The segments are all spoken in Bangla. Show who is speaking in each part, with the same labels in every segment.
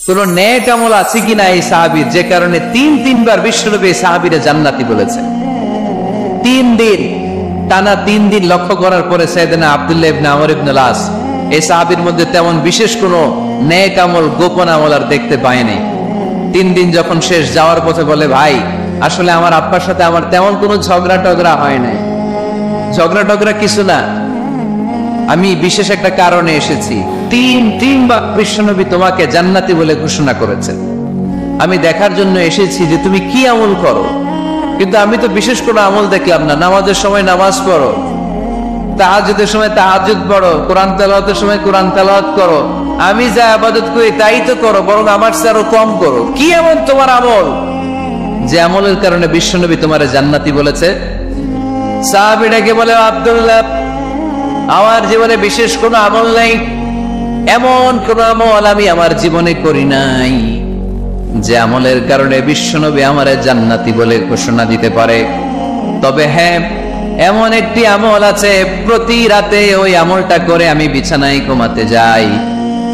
Speaker 1: কোন নেক আমল আছে কিনা এই সাহাবীর, যে কারণে তিনবার বিশ্বনবী সাহাবীরে জান্নাতি বলেছে। 3 দিন টানা 3 দিন লক্ষ্য করার পরে সাইয়েদনা আব্দুল্লাহ ইবনে আমর ইবনে আস এই সাহাবীর মধ্যে তেমন বিশেষ কোনো নেক আমল, গোপন আমল আর দেখতে পায়নি। 3 দিন যখন শেষ, যাওয়ার পথে বলে, ভাই আসলে আমার আব্বার সাথে আমার তেমন কোনো ঝগড়া টগড়া হয় নাই, ঝগড়া টগড়া কিছু না, আমি বিশেষ একটা কারণে এসেছি। 3বার বিশ্বনবী তোমাকে জান্নাতি বলে ঘোষণা করেছেন, আমি দেখার জন্য এসেছি যে তুমি কি আমল করো। কিন্তু আমি তো বিশেষ কোনো আমল দেখলাম না। নামাজের সময় নামাজ পড়ো, তাহাজ্জুদের সময় তাহাজ্জুদ পড়ো, কোরআন তেলাওয়াতের সময় কোরআন তেলাওয়াত করো, আমি যা ইবাদত করি তাই তো করো, বরং আমার চেয়ে আরো কম করো। কি এমন তোমার আমল যে আমলের কারণে বিশ্বনবী তোমারে জান্নাতি বলেছে? সাহাবীটাকে বলে, আব্দুল্লাহ, আমার জীবনে বিশেষ কোনো আমল নাই, এমন কোন আমল আমি আমার জীবনে করি নাই যে আমলের কারণে বিশ্বনবী আমারে জান্নাতি বলে ঘোষণা দিতে পারে। তবে হ্যাঁ, এমন একটি আমল আছে, প্রতি রাতে ওই আমলটা করে আমি বিছানায় ঘুমাতে যাই।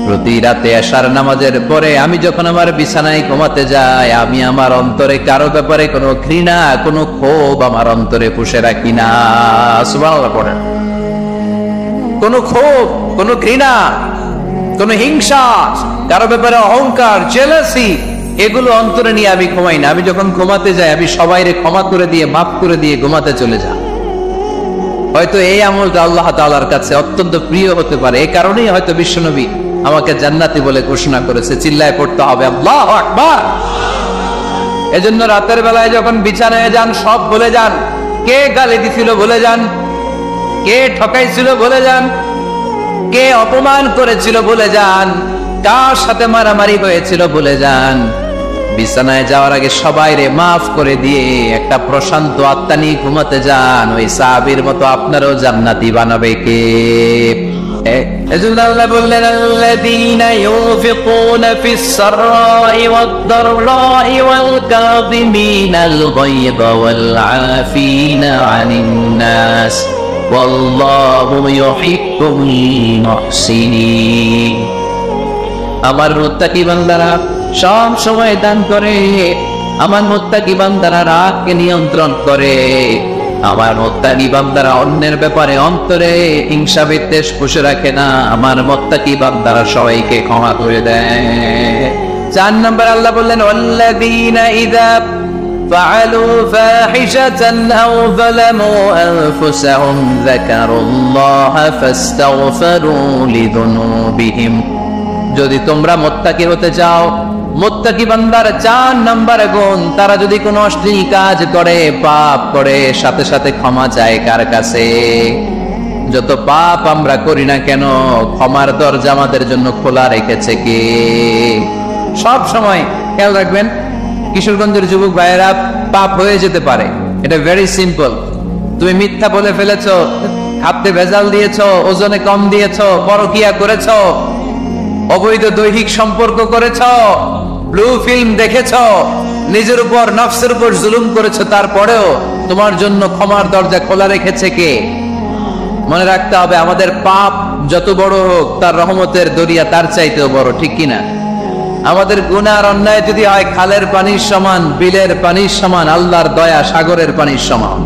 Speaker 1: প্রতি রাতে এশার নামাজের পরে আমি যখন আমার বিছানায় ঘুমাতে যাই, আমি আমার অন্তরে কারো ব্যাপারে কোনো ঘৃণা, কোনো ক্ষোভ আমার অন্তরে পুষে রাখি না। সুবহানাল্লাহ পড়েন। কোনো ক্ষোভ, কোনো ঘৃণা, কোনো হিংসা, কারো ব্যাপারে অহংকার, জেলাসি, এগুলো অন্তরে নিয়ে আমি ঘুমাই না। আমি যখন ঘুমাতে যাই, আমি সবাইরে ক্ষমা করে দিয়ে, মাফ করে দিয়ে ঘুমাতে চলে যাই। হয়তো এই আমলটা আল্লাহ তাআলার কাছে অত্যন্ত প্রিয় হতে পারে, এই কারণেই হয়তো বিশ্বনবী আমাকে জান্নাতি বলে ঘোষণা করেছে। চিল্লায় পড়তে হবে আল্লাহু আকবার। এজন্য রাতের বেলায় যখন বিছানায় যান, সব ভুলে যান। কে গালি দিছিল ভুলে যান, কে ঠকাইছিল ভুলে যান, কে অপমান করেছিল ভুলে যান, কার সাথে মারামারি হয়েছিল ভুলে যান। বিছানায় যাওয়ার আগে সবাইরে মাফ করে দিয়ে একটা প্রশান্ত আত্মা নিয়ে ঘুমাতে যান। ওই সাহাবীর মতো আপনারও জান্নাতি বানাবে কে? এজন্য আল্লাহ বললেন, আল্লাযীনা ইউনফিকুনা ফিস সাররাই ওয়াদ দাররাই ওয়াল কাযিমিনাল গায়যা ওয়াল আফিনা আনিন নাস ওয়াল্লাহু ইউহিব্বুল মুহসিনিন। আমার মুত্তাকি বান্দারা সব সময় দান করে, আমার মুত্তাকি বান্দারা রাগকে নিয়ন্ত্রণ করে, আমার মুত্তাকি বান্দারা অন্যের ব্যাপারে অন্তরে হিংসা বিদ্বেষ পুষে রাখে না, আমার মুত্তাকি বান্দারা সবাইকে ক্ষমা করে দেয়। 4 নম্বর আল্লাহ বললেন, ওয়াল্লাযীনা ইযা ফাআলু ফাহিশাতান আও যালামু আনফুসাহুম যাকারুল্লাহা ফাস্তাগফিরু লিযুনুবিহিম। যদি তোমরা মুত্তাকি হতে চাও, মুত্তাকি বান্দার 4 নম্বর গুণ, তারা যদি কোনো অশ্লীল কাজ করে, পাপ করে, সাথে সাথে ক্ষমা চায় কার কাছে? যত পাপ আমরা করি না কেন, ক্ষমার দরজা আমাদের জন্য খোলা রেখেছে কে? সব সময় খেয়াল রাখবেন, কিশোরগঞ্জের যুবক ভাইয়েরা, পাপ হয়ে যেতে পারে, এটা ভেরি সিম্পল। তুমি মিথ্যা বলে ফেলেছো, খাদ্যে ভেজাল দিয়েছো, ওজনে কম দিয়েছো, পরকিয়া করেছো, অবৈধ দৈহিক সম্পর্ক করেছ, ব্লু ফিল্ম দেখেছ, নিজের উপর নফসের উপর জুলুম করেছ, তারপরেও তোমার জন্য ক্ষমার দরজা খোলা রেখেছে কে? মনে রাখতে হবে, আমাদের পাপ যত বড় হোক, তার রহমতের দরিয়া তার চাইতেও বড়, ঠিক কিনা? আমাদের গুনাহ আর অন্যায় যদি হয় খালের পানির সমান, বিলের পানির সমান, আল্লাহর দয়া সাগরের পানির সমান।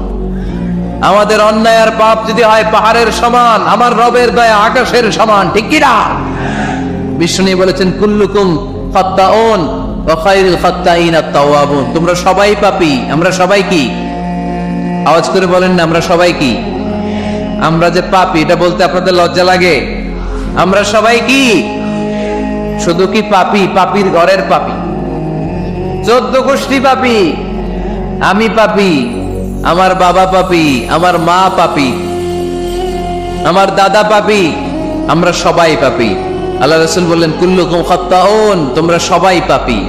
Speaker 1: আমাদের অন্যায় আর পাপ যদি হয় পাহাড়ের সমান, আমার রবের দয়া আকাশের সমান, ঠিক কিনা? বিষ্ণু বলেছেন, কুল্লুকুম খাত্তাউন ওয়া খায়রুল খাত্তাইন আত-তাওয়াবুন। তোমরা সবাই পাপী। আমরা সবাই কি? আওয়াজ করে বলেন না, আমরা সবাই কি? আমরা যে পাপী, এটা বলতে আপনাদের লজ্জা লাগে? আমরা সবাই কি? শুধু কি পাপী? পাপীর ঘরের পাপী, 14 গোষ্ঠী পাপী। আমি পাপী, আমার বাবা পাপী, আমার মা পাপী, আমার দাদা পাপী, আমরা সবাই পাপী। আল্লাহ রাসূল বললেন, কুল্লুকুম খাত্তাউন, তোমরা সবাই পাপী,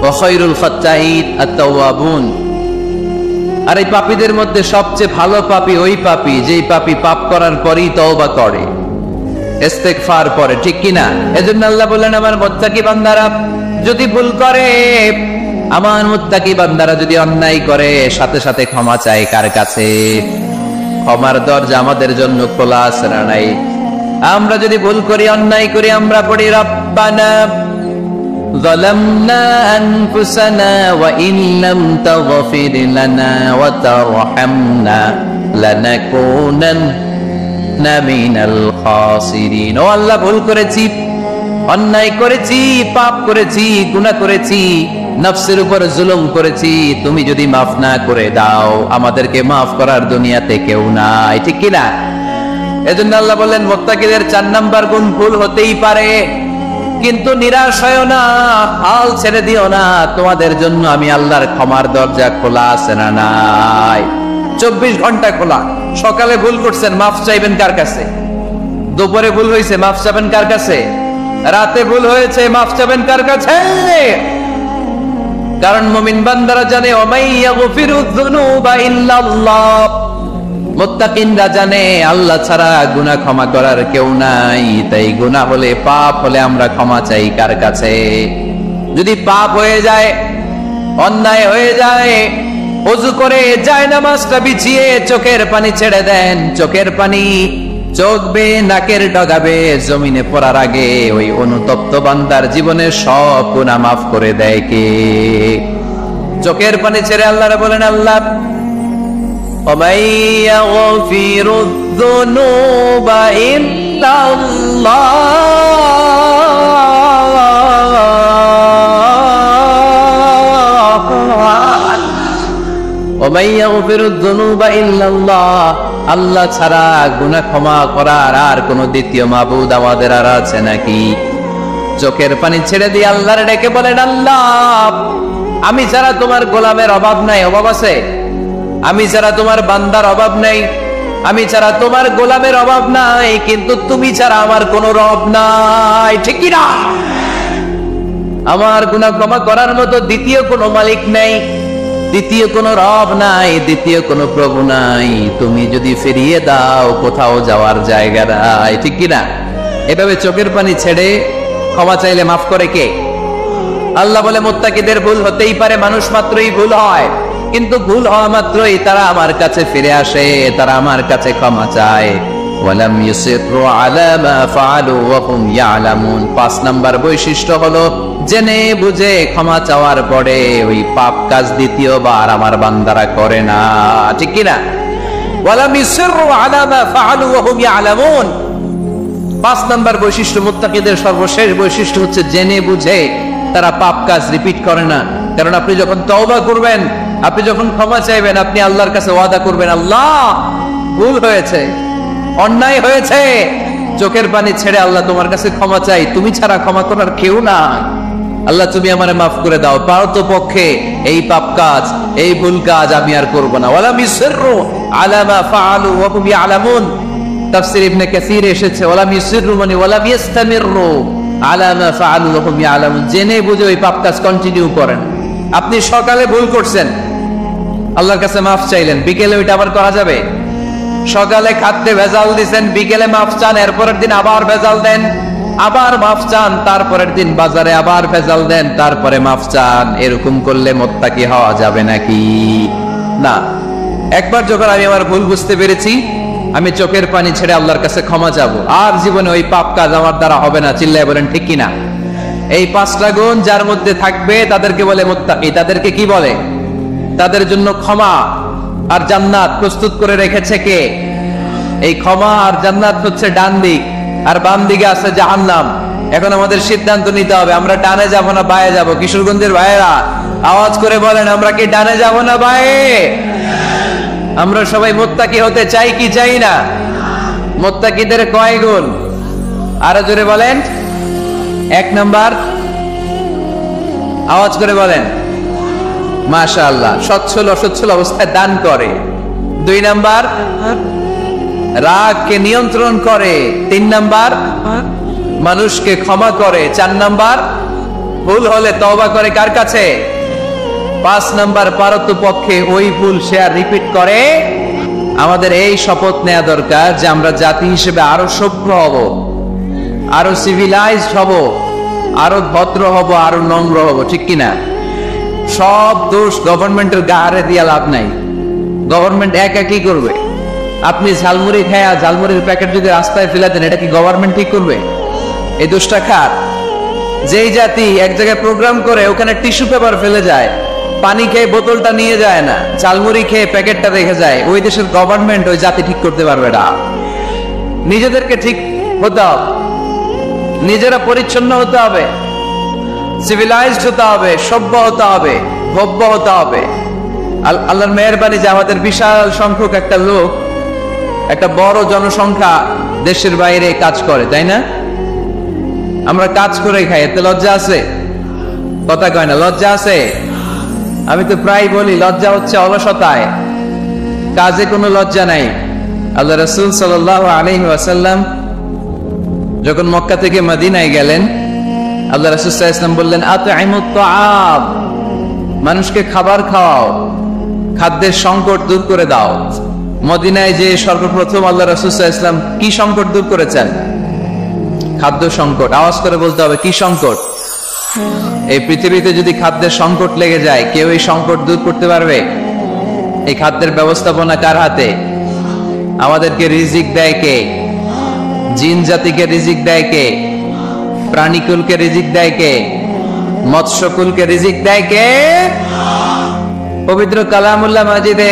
Speaker 1: ওয়া খায়রুল খাত্তাইন আত-তাওয়াবুন। আর এই পাপীদের মধ্যে সবচেয়ে ভালো পাপী ওই পাপী যেই পাপী পাপ করার পরই তওবা করে, ইস্তেগফার করে, ঠিক কিনা? এজন্য আল্লাহ বললেন, আমার মুত্তাকি বান্দারা যদি ভুল করে, আমার মুত্তাকি বান্দারা যদি অন্যায় করে, সাথে সাথে ক্ষমা চায় কার কাছে? ক্ষমার দরজা আমাদের জন্য খোলা আছে না নাই? আমরা যদি ভুল করি, অন্যায় করি, আমরা পড়ি রব্বানা ظلمنا أنفسنا وإن لم تغفر لنا وترحمنا لنكونن من الخاسرين ও আল্লাহ ভুল করেছি অন্যায় করেছি পাপ করেছি গুনাহ করেছি নফসের উপর জুলুম করেছি তুমি যদি মাফ না করে দাও আমাদেরকে মাফ করার দুনিয়াতে কেউ নাই ঠিক কি না এজন্য আল্লাহ বললেন মুত্তাকিদের 4 নাম্বার গুণ ভুল হতেই পারে কিন্তু নিরাশ হয়ো না হাল ছেড়ে দিও না তোমাদের জন্য আমি আল্লাহর ক্ষমার দরজা খোলা আছে না নাই 24 ঘন্টা খোলা সকালে ভুল করছেন মাফ চাইবেন কার কাছে দুপুরে ভুল হয়েছে মাফ চাইবেন কার কাছে রাতে ভুল হয়েছে মাফ চাইবেন কার কাছে কারণ মুমিন বান্দারা জানে ওমাইয়াগফিরুয যুনুবা ইল্লাল্লাহ মুত্তাকিনরা জানে আল্লাহ ছাড়া গুনাহ ক্ষমা করার কেউ নাই তাই গুনাহ হলে পাপ হলে আমরা ক্ষমা চাই কার কাছে যদি পাপ হয়ে যায় অন্যায় হয়ে যায় ওযু করে জায়নামাজটা বিছিয়ে চোখের পানি ছেড়ে দেন চোখের পানি চোখ বেয়ে নাকের ডগাবে জমিনে পড়ার আগে ওই অনুতপ্ত বান্দার জীবনের সব গুনাহ মাফ করে দেয় কে চোখের পানি ছেড়ে আল্লাহরে বলেন আল্লাহ ومن يغفر الذنوب إلا الله ومن يغفر الذنوب إلا الله আল্লাহ ছাড়া গুনাহ ক্ষমা করার আর কোন দ্বিতীয় মাবুদ আমাদের আর আছে নাকি চোখের পানি ছেড়ে দিয়ে আল্লাহরে ডেকে বলেন আল্লাহ আমি ছাড়া তোমার গোলামের অভাব নাই অভাব আছে আমি ছাড়া তোমার বান্দার অভাব নাই আমি ছাড়া তোমার গোলামের অভাব নাই কিন্তু তুমি ছাড়া আমার কোনো রব নাই ঠিক কি না আমার গুনাহ ক্ষমা করার মতো দ্বিতীয় কোনো মালিক নাই দ্বিতীয় কোনো রব নাই দ্বিতীয় কোনো প্রভু নাই তুমি যদি ফিরিয়ে দাও কোথাও যাওয়ার জায়গা নাই ঠিক কি না এভাবে চোখের পানি ছেড়ে ক্ষমা চাইলে মাফ করে কে আল্লাহ বলে মুত্তাকিদের ভুল হতেই পারে মানুষ মাত্রই ভুল হয় কিন্তু ভুল হওয়া মাত্রই তারা আমার কাছে ফিরে আসে তারা আমার কাছে ক্ষমা চায় ওয়ালাম ইউসিরু আলা মা ফাআলু ওয়া হুম ইয়ালামুন 5 নাম্বার বৈশিষ্ট্য হলো জেনে বুঝে ক্ষমা চাওয়ার পরে ওই পাপ কাজ দ্বিতীয়বার আমার বান্দারা করে না ঠিক কি না ওয়ালাম ইউসিরু আলা মা ফাআলু ওয়া হুম ইয়ালামুন 5 নাম্বার বৈশিষ্ট্য মুত্তাকিদের সর্বশেষ বৈশিষ্ট্য হচ্ছে জেনে বুঝে তারা পাপ কাজ রিপিট করে না কারণ আপনি যখন তওবা করবেন আপনি যখন ক্ষমা চাইবেন আপনি আল্লাহর কাছে ওয়াদা করবেন আল্লাহ ভুল হয়েছে অন্যায় হয়েছে চোখের পানি ছেড়ে আল্লাহ তোমার কাছে ক্ষমা চাই তুমি ছাড়া ক্ষমা করার কেউ না আল্লাহ তুমি আমারে মাফ করে দাও পারতো পক্ষে এই পাপ কাজ এই ভুল কাজ আমি আর করব না ওয়ালাম ইউসিরু আলা মা ফাআলু ওয়া হুম ইয়ালামুন তাফসীর ইবনে কাসীর এসেছে ওয়ালাম ইউসিরু মানে ওয়ালাম ইস্তামিরু আলা মা ফাআলু ওয়া হুম ইয়ালামুন জেনে বুঝে ওই পাপ কাজ কন্টিনিউ করেন আপনি সকালে ভুল করছেন আল্লাহর কাছে মাফ চাইলেন বিকেলে ওইটা আবার করা যাবে সকালে খাদ্যে ভেজাল দিবেন বিকেলে মাফ চান এরপরের দিন আবার ভেজাল দেন আবার মাফ চান তারপরের দিন বাজারে আবার ভেজাল দেন তারপরে মাফ চান এরকম করলে মুত্তাকি হওয়া যাবে নাকি না একবার যখন আমি আমার ভুল বুঝতে পেরেছি আমি চোখের পানি ছেড়ে আল্লাহর কাছে ক্ষমা চাবো আর জীবনে ওই পাপ কাজ আমার দ্বারা হবে না চিল্লায় বলেন ঠিক কি না এই 5টা গুণ যার মধ্যে থাকবে তাদেরকে বলে মুত্তাকি তাদেরকে কি বলে তাদের জন্য ক্ষমা আর জান্নাত প্রস্তুত করে রেখেছে কে এই ক্ষমা আর জান্নাত হচ্ছে ডান দিক আর বাম দিকে আছে জাহান্নাম এখন আমাদের সিদ্ধান্ত নিতে হবে আমরা ডানে যাব না বায়ে যাব কিশোরগঞ্জের ভাইয়েরা আওয়াজ করে বলেন আমরা কি ডানে যাব না বায়ে আমরা সবাই মুত্তাকি হতে চাই কি চাই না মুত্তাকিদের কয় গুণ আরো জোরে বলেন 1 নাম্বার আওয়াজ করে বলেন মাশাআল্লাহ সচ্ছল অসচ্ছল অবস্থায় দান করে 2 নাম্বার রাগকে নিয়ন্ত্রণ করে 3 নাম্বার মানুষকে ক্ষমা করে 4 নাম্বার ভুল হলে তওবা করে কার কাছে 5 নাম্বার পারতপক্ষে ওই ভুল সে আর রিপিট করে আমাদের এই শপথ নেওয়া দরকার যে আমরা জাতি হিসেবে আরো সভ্য হব আরো সিভিলাইজড হব আরো ভদ্র হব আরো নম্র হব ঠিক কিনা সব দোষ গভর্নমেন্টের গায়ে দিয়া লাভ নাই গভর্নমেন্ট একা কি করবে আপনি ঝালমুড়ি খায়া ঝালমুড়ির প্যাকেট যদি রাস্তায় ফেলে দেন এটা কি গভর্নমেন্ট ঠিক করবে এই দোষটা কার যেই জাতি এক জায়গায় প্রোগ্রাম করে ওখানে টিস্যু পেপার ফেলে যায়, পানি খেয়ে বোতলটা নিয়ে যায় না, ঝালমুড়ি খেয়ে প্যাকেটটা রেখে যায়, ওই দেশের গভর্নমেন্ট ওই জাতি ঠিক করতে পারবে না। নিজেদেরকে ঠিক হতে হবে, নিজেরা পরিচ্ছন্ন হতে হবে, সিভিলাইজড হতে হবে, সভ্য হতে হবে, ভব্য হতে হবে। আল্লাহর মেহেরবানি যে আমাদের বিশাল সংখ্যক একটা লোক, একটা বড় জনসংখ্যা দেশের বাইরে কাজ করে, তাই না? আমরা কাজ করে খাই, এতে লজ্জা আছে? কথা কয় না, লজ্জা আছে? আমি তো প্রায় বলি লজ্জা হচ্ছে অলসতায়, কাজে কোনো লজ্জা নাই। আল্লাহ রাসূল সাল্লাল্লাহু আলাইহি ওয়াসাল্লাম যখন মক্কা থেকে মদিনায় গেলেন, আল্লাহ রাসূল সাল্লাল্লাহু আলাইহি ওয়াসাল্লাম বললেন, আত'ইমুত তা'আম, মানুষকে খাবার খাওয়াও, খাদ্যের সংকট দূর করে দাও। মদিনায় যে সর্বপ্রথম আল্লাহ রাসূল সাল্লাল্লাহু আলাইহি ওয়াসাল্লাম কি সংকট দূর করেছেন? খাদ্য সংকট। আওয়াজ করে বলতে হবে, কি সংকট? এই পৃথিবীতে যদি খাদ্যের সংকট লেগে যায়, কেউ এই সংকট দূর করতে পারবে? এই খাদ্যের ব্যবস্থাপনা কার হাতে? আমাদেরকে রিজিক দেয় কে? জিন জাতিকে রিজিক দেয় কে? প্রাণীকুলকে রিজিক দেয় কে? মৎস্যকুলকে রিজিক দেয় কে? পবিত্র কালামুল্লাহ মাজিদে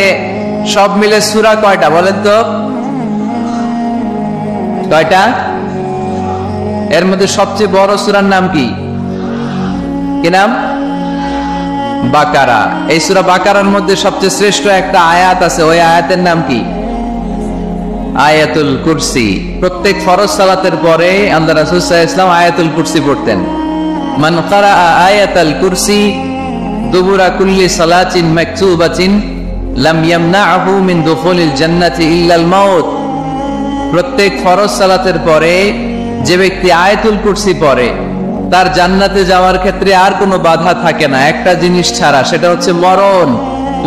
Speaker 1: সব মিলে সূরা কয়টা বলেন তো? কয়টা? এর মধ্যে সবচেয়ে বড় সূরার নাম কি? কি নাম? বাকারা। এই সূরা বাকারার মধ্যে সবচেয়ে শ্রেষ্ঠ একটা আয়াত আছে, ওই আয়াতের নাম কি? আয়াতুল কুরসি। প্রত্যেক ফরজ সালাতের পরে আল্লাহ রাসূল সাল্লাল্লাহু আলাইহি ওয়াসাল্লাম আয়াতুল কুরসি পড়তেন। মান ক্বারা আয়াতাল কুরসি দুবুরা কুল্লি সালাতিন মাকতুবাতিন লাম ইয়ামনাহু মিন দুখুলিল জান্নাতি ইল্লাল মাউত। প্রত্যেক ফরজ সালাতের পরে যে ব্যক্তি আয়াতুল কুরসি পড়ে, তার জান্নাতে যাওয়ার ক্ষেত্রে আর কোনো বাধা থাকে না, একটা জিনিস ছাড়া, সেটা হচ্ছে মরণ।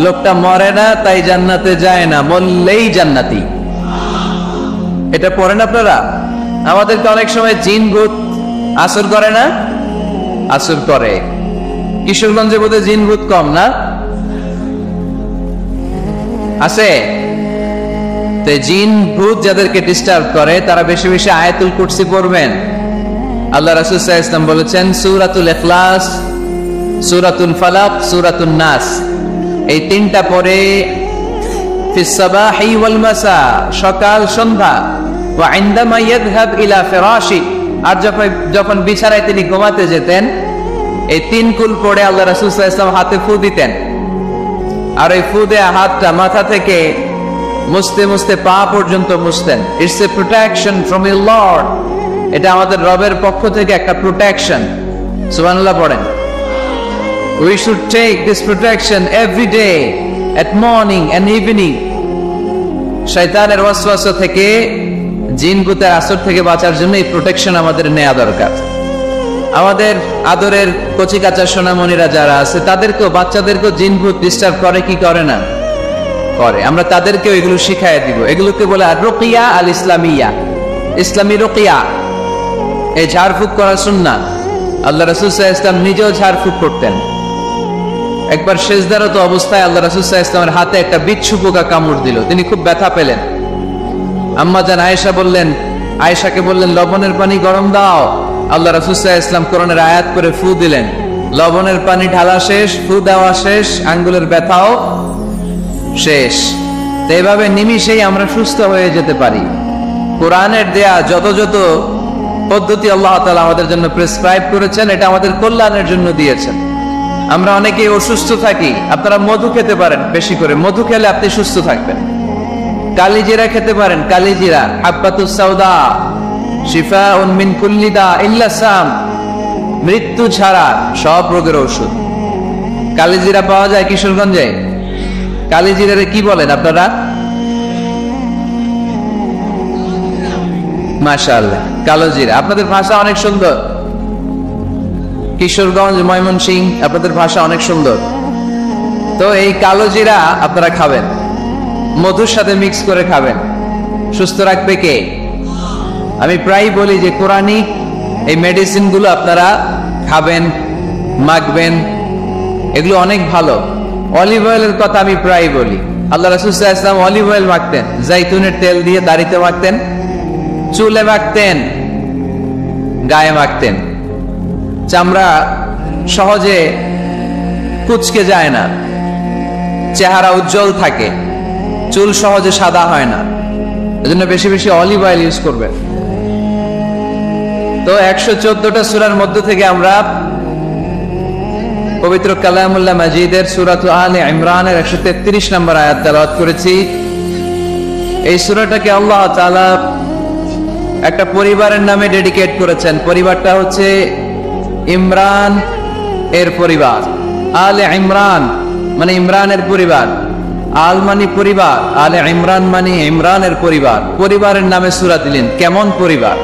Speaker 1: লোকটা মরে না তাই জান্নাতে যায় না, মরলেই জান্নাতি। এটা পড়েন আপনারা? আমাদেরকে অনেক সময় জিন ভূত আসর করে না? আসর করে। কিশোরগঞ্জে বোধহয় জিন ভূত কম না? আছে? তো জিন ভূত যাদেরকে ডিস্টার্ব করে তারা বেশি বেশি আয়াতুল কুরসি পড়বেন। আল্লাহ রাসূল সাল্লাল্লাহু আলাইহি ওয়াসাল্লাম বলেছেন, সূরাতুল ইখলাস, সূরাতুল ফালাক, সূরাতুন নাস, এই তিনটা পড়ে ফিস সাবাহি ওয়াল মাসা, সকাল সন্ধ্যা, ওয়া ইনদামা ইয়াযহাব ইলা ফিরাশি, আর যখন বিছানায় তিনি ঘুমাতে যেতেন, এই তিন কুল পড়ে আল্লাহ রাসূল সাল্লাল্লাহু আলাইহি ওয়াসাল্লাম হাতে ফু দিতেন। আর এই ফু দেয়া হাতটা মাথা থেকে মুছতে মুছতে পা পর্যন্ত মুছতেন। It's a protection from your lord. এটা আমাদের রবের পক্ষ থেকে একটা প্রোটেকশন। সুবহানাল্লাহ পড়েন। We should take this protection every day at morning and evening. শয়তানের ওয়াসওয়াসা থেকে, জিন ভূতের আসর থেকে বাঁচার জন্য এই প্রোটেকশন আমাদের নেওয়া দরকার। আমাদের আদরের কচি কাঁচা সোনামণিরা যারা আছে, তাদেরকেও, বাচ্চাদেরকেও জিন ভূত ডিস্টার্ব করে কি করে না? করে। আমরা তাদেরকেও এগুলো শিখাই দিব। এগুলোকে বলে আর রুকিয়া আল ইসলামিয়া, ইসলামী রুকিয়া। এই ঝাড়ফুঁক করা সুন্নাহ। আল্লাহ রাসূল সাল্লাল্লাহু আলাইহি ওয়াসাল্লাম নিজেও ঝাড়ফুঁক করতেন। একবার সেজদারত অবস্থায় আল্লাহ রাসূল সাল্লাল্লাহু আলাইহি ওয়াসাল্লামের হাতে একটা বিচ্ছু পোকা কামড় দিল, তিনি খুব ব্যথা পেলেন। আম্মা জান আয়েশাকে বললেন লবণের পানি গরম দাও। আল্লাহ রাসূল সাল্লাল্লাহু আলাইহি ওয়াসাল্লাম কোরআনের আয়াত করে ফু দিলেন, লবণের পানি ঢালা শেষ, ফু দেওয়া শেষ, আঙ্গুলের ব্যথাও শেষ। তো এভাবে নিমিষেই আমরা সুস্থ হয়ে যেতে পারি। কোরআনের দেয়া যত যত পদ্ধতি আল্লাহ তাআলা আমাদের জন্য প্রেসক্রাইব করেছেন, এটা আমাদের কল্যাণের জন্য দিয়েছেন। আমরা অনেকেই অসুস্থ থাকি। আপনারা মধু খেতে পারেন, বেশি করে মধু খেলে আপনি সুস্থ থাকবেন। কালিজিরা খেতে পারেন, কালিজিরা, হাব্বাতুস সাউদা শিফাউন মিন কুল্লি দা ইল্লা সাম, মৃত্যু ছাড়া সব রোগের ঔষধ। কালিজিরা পাওয়া যায় কিশোরগঞ্জে। কালিজিরারে কি বলেন আপনারা? মাশাআল্লাহ, কালোজিরা। আপনাদের ভাষা অনেক সুন্দর। কিশোরগঞ্জ, ময়মনসিংহ, আপনাদের ভাষা অনেক সুন্দর। তো এই কালোজিরা আপনারা খাবেন, মধুর সাথে মিক্স করে খাবেন। সুস্থ রাখবে কে? আমি প্রায় বলি যে কোরআনিক এই মেডিসিন গুলো আপনারা খাবেন, মাখবেন, এগুলো অনেক ভালো। অলিভ অয়েলের কথা আমি প্রায় বলি। আল্লাহ রাসূল সাল্লাল্লাহু আলাইহি ওয়াসাল্লাম অলিভ অয়েল মাখতেন, জাইতুনের তেল দিয়ে দাড়িতে মাখতেন, চুলে মাখতেন, গায়ে মাখতেন। চামড়া সহজে কুচকে যায় না, চেহারা উজ্জ্বল থাকে, চুল সহজে সাদা হয় না, এজন্য বেশি বেশি অলিভ অয়েল ইউজ করবেন। তো 114টা সূরার মধ্য থেকে আমরা পবিত্র কালামুল্লাহ মাজিদের সূরা আলে ইমরানের 133 নম্বর আয়াত তেলাওয়াত করেছি। এই সূরাটাকে আল্লাহ তাআলা একটা পরিবারের নামে ডেডিকেট করেছেন। পরিবারটা হচ্ছে ইমরান এর পরিবার। আলে ইমরান মানে ইমরানের পরিবার, আল মানে পরিবার, আলে ইমরান মানে ইমরানের পরিবার। পরিবারের নামে সূরা দিলেন। কেমন পরিবার,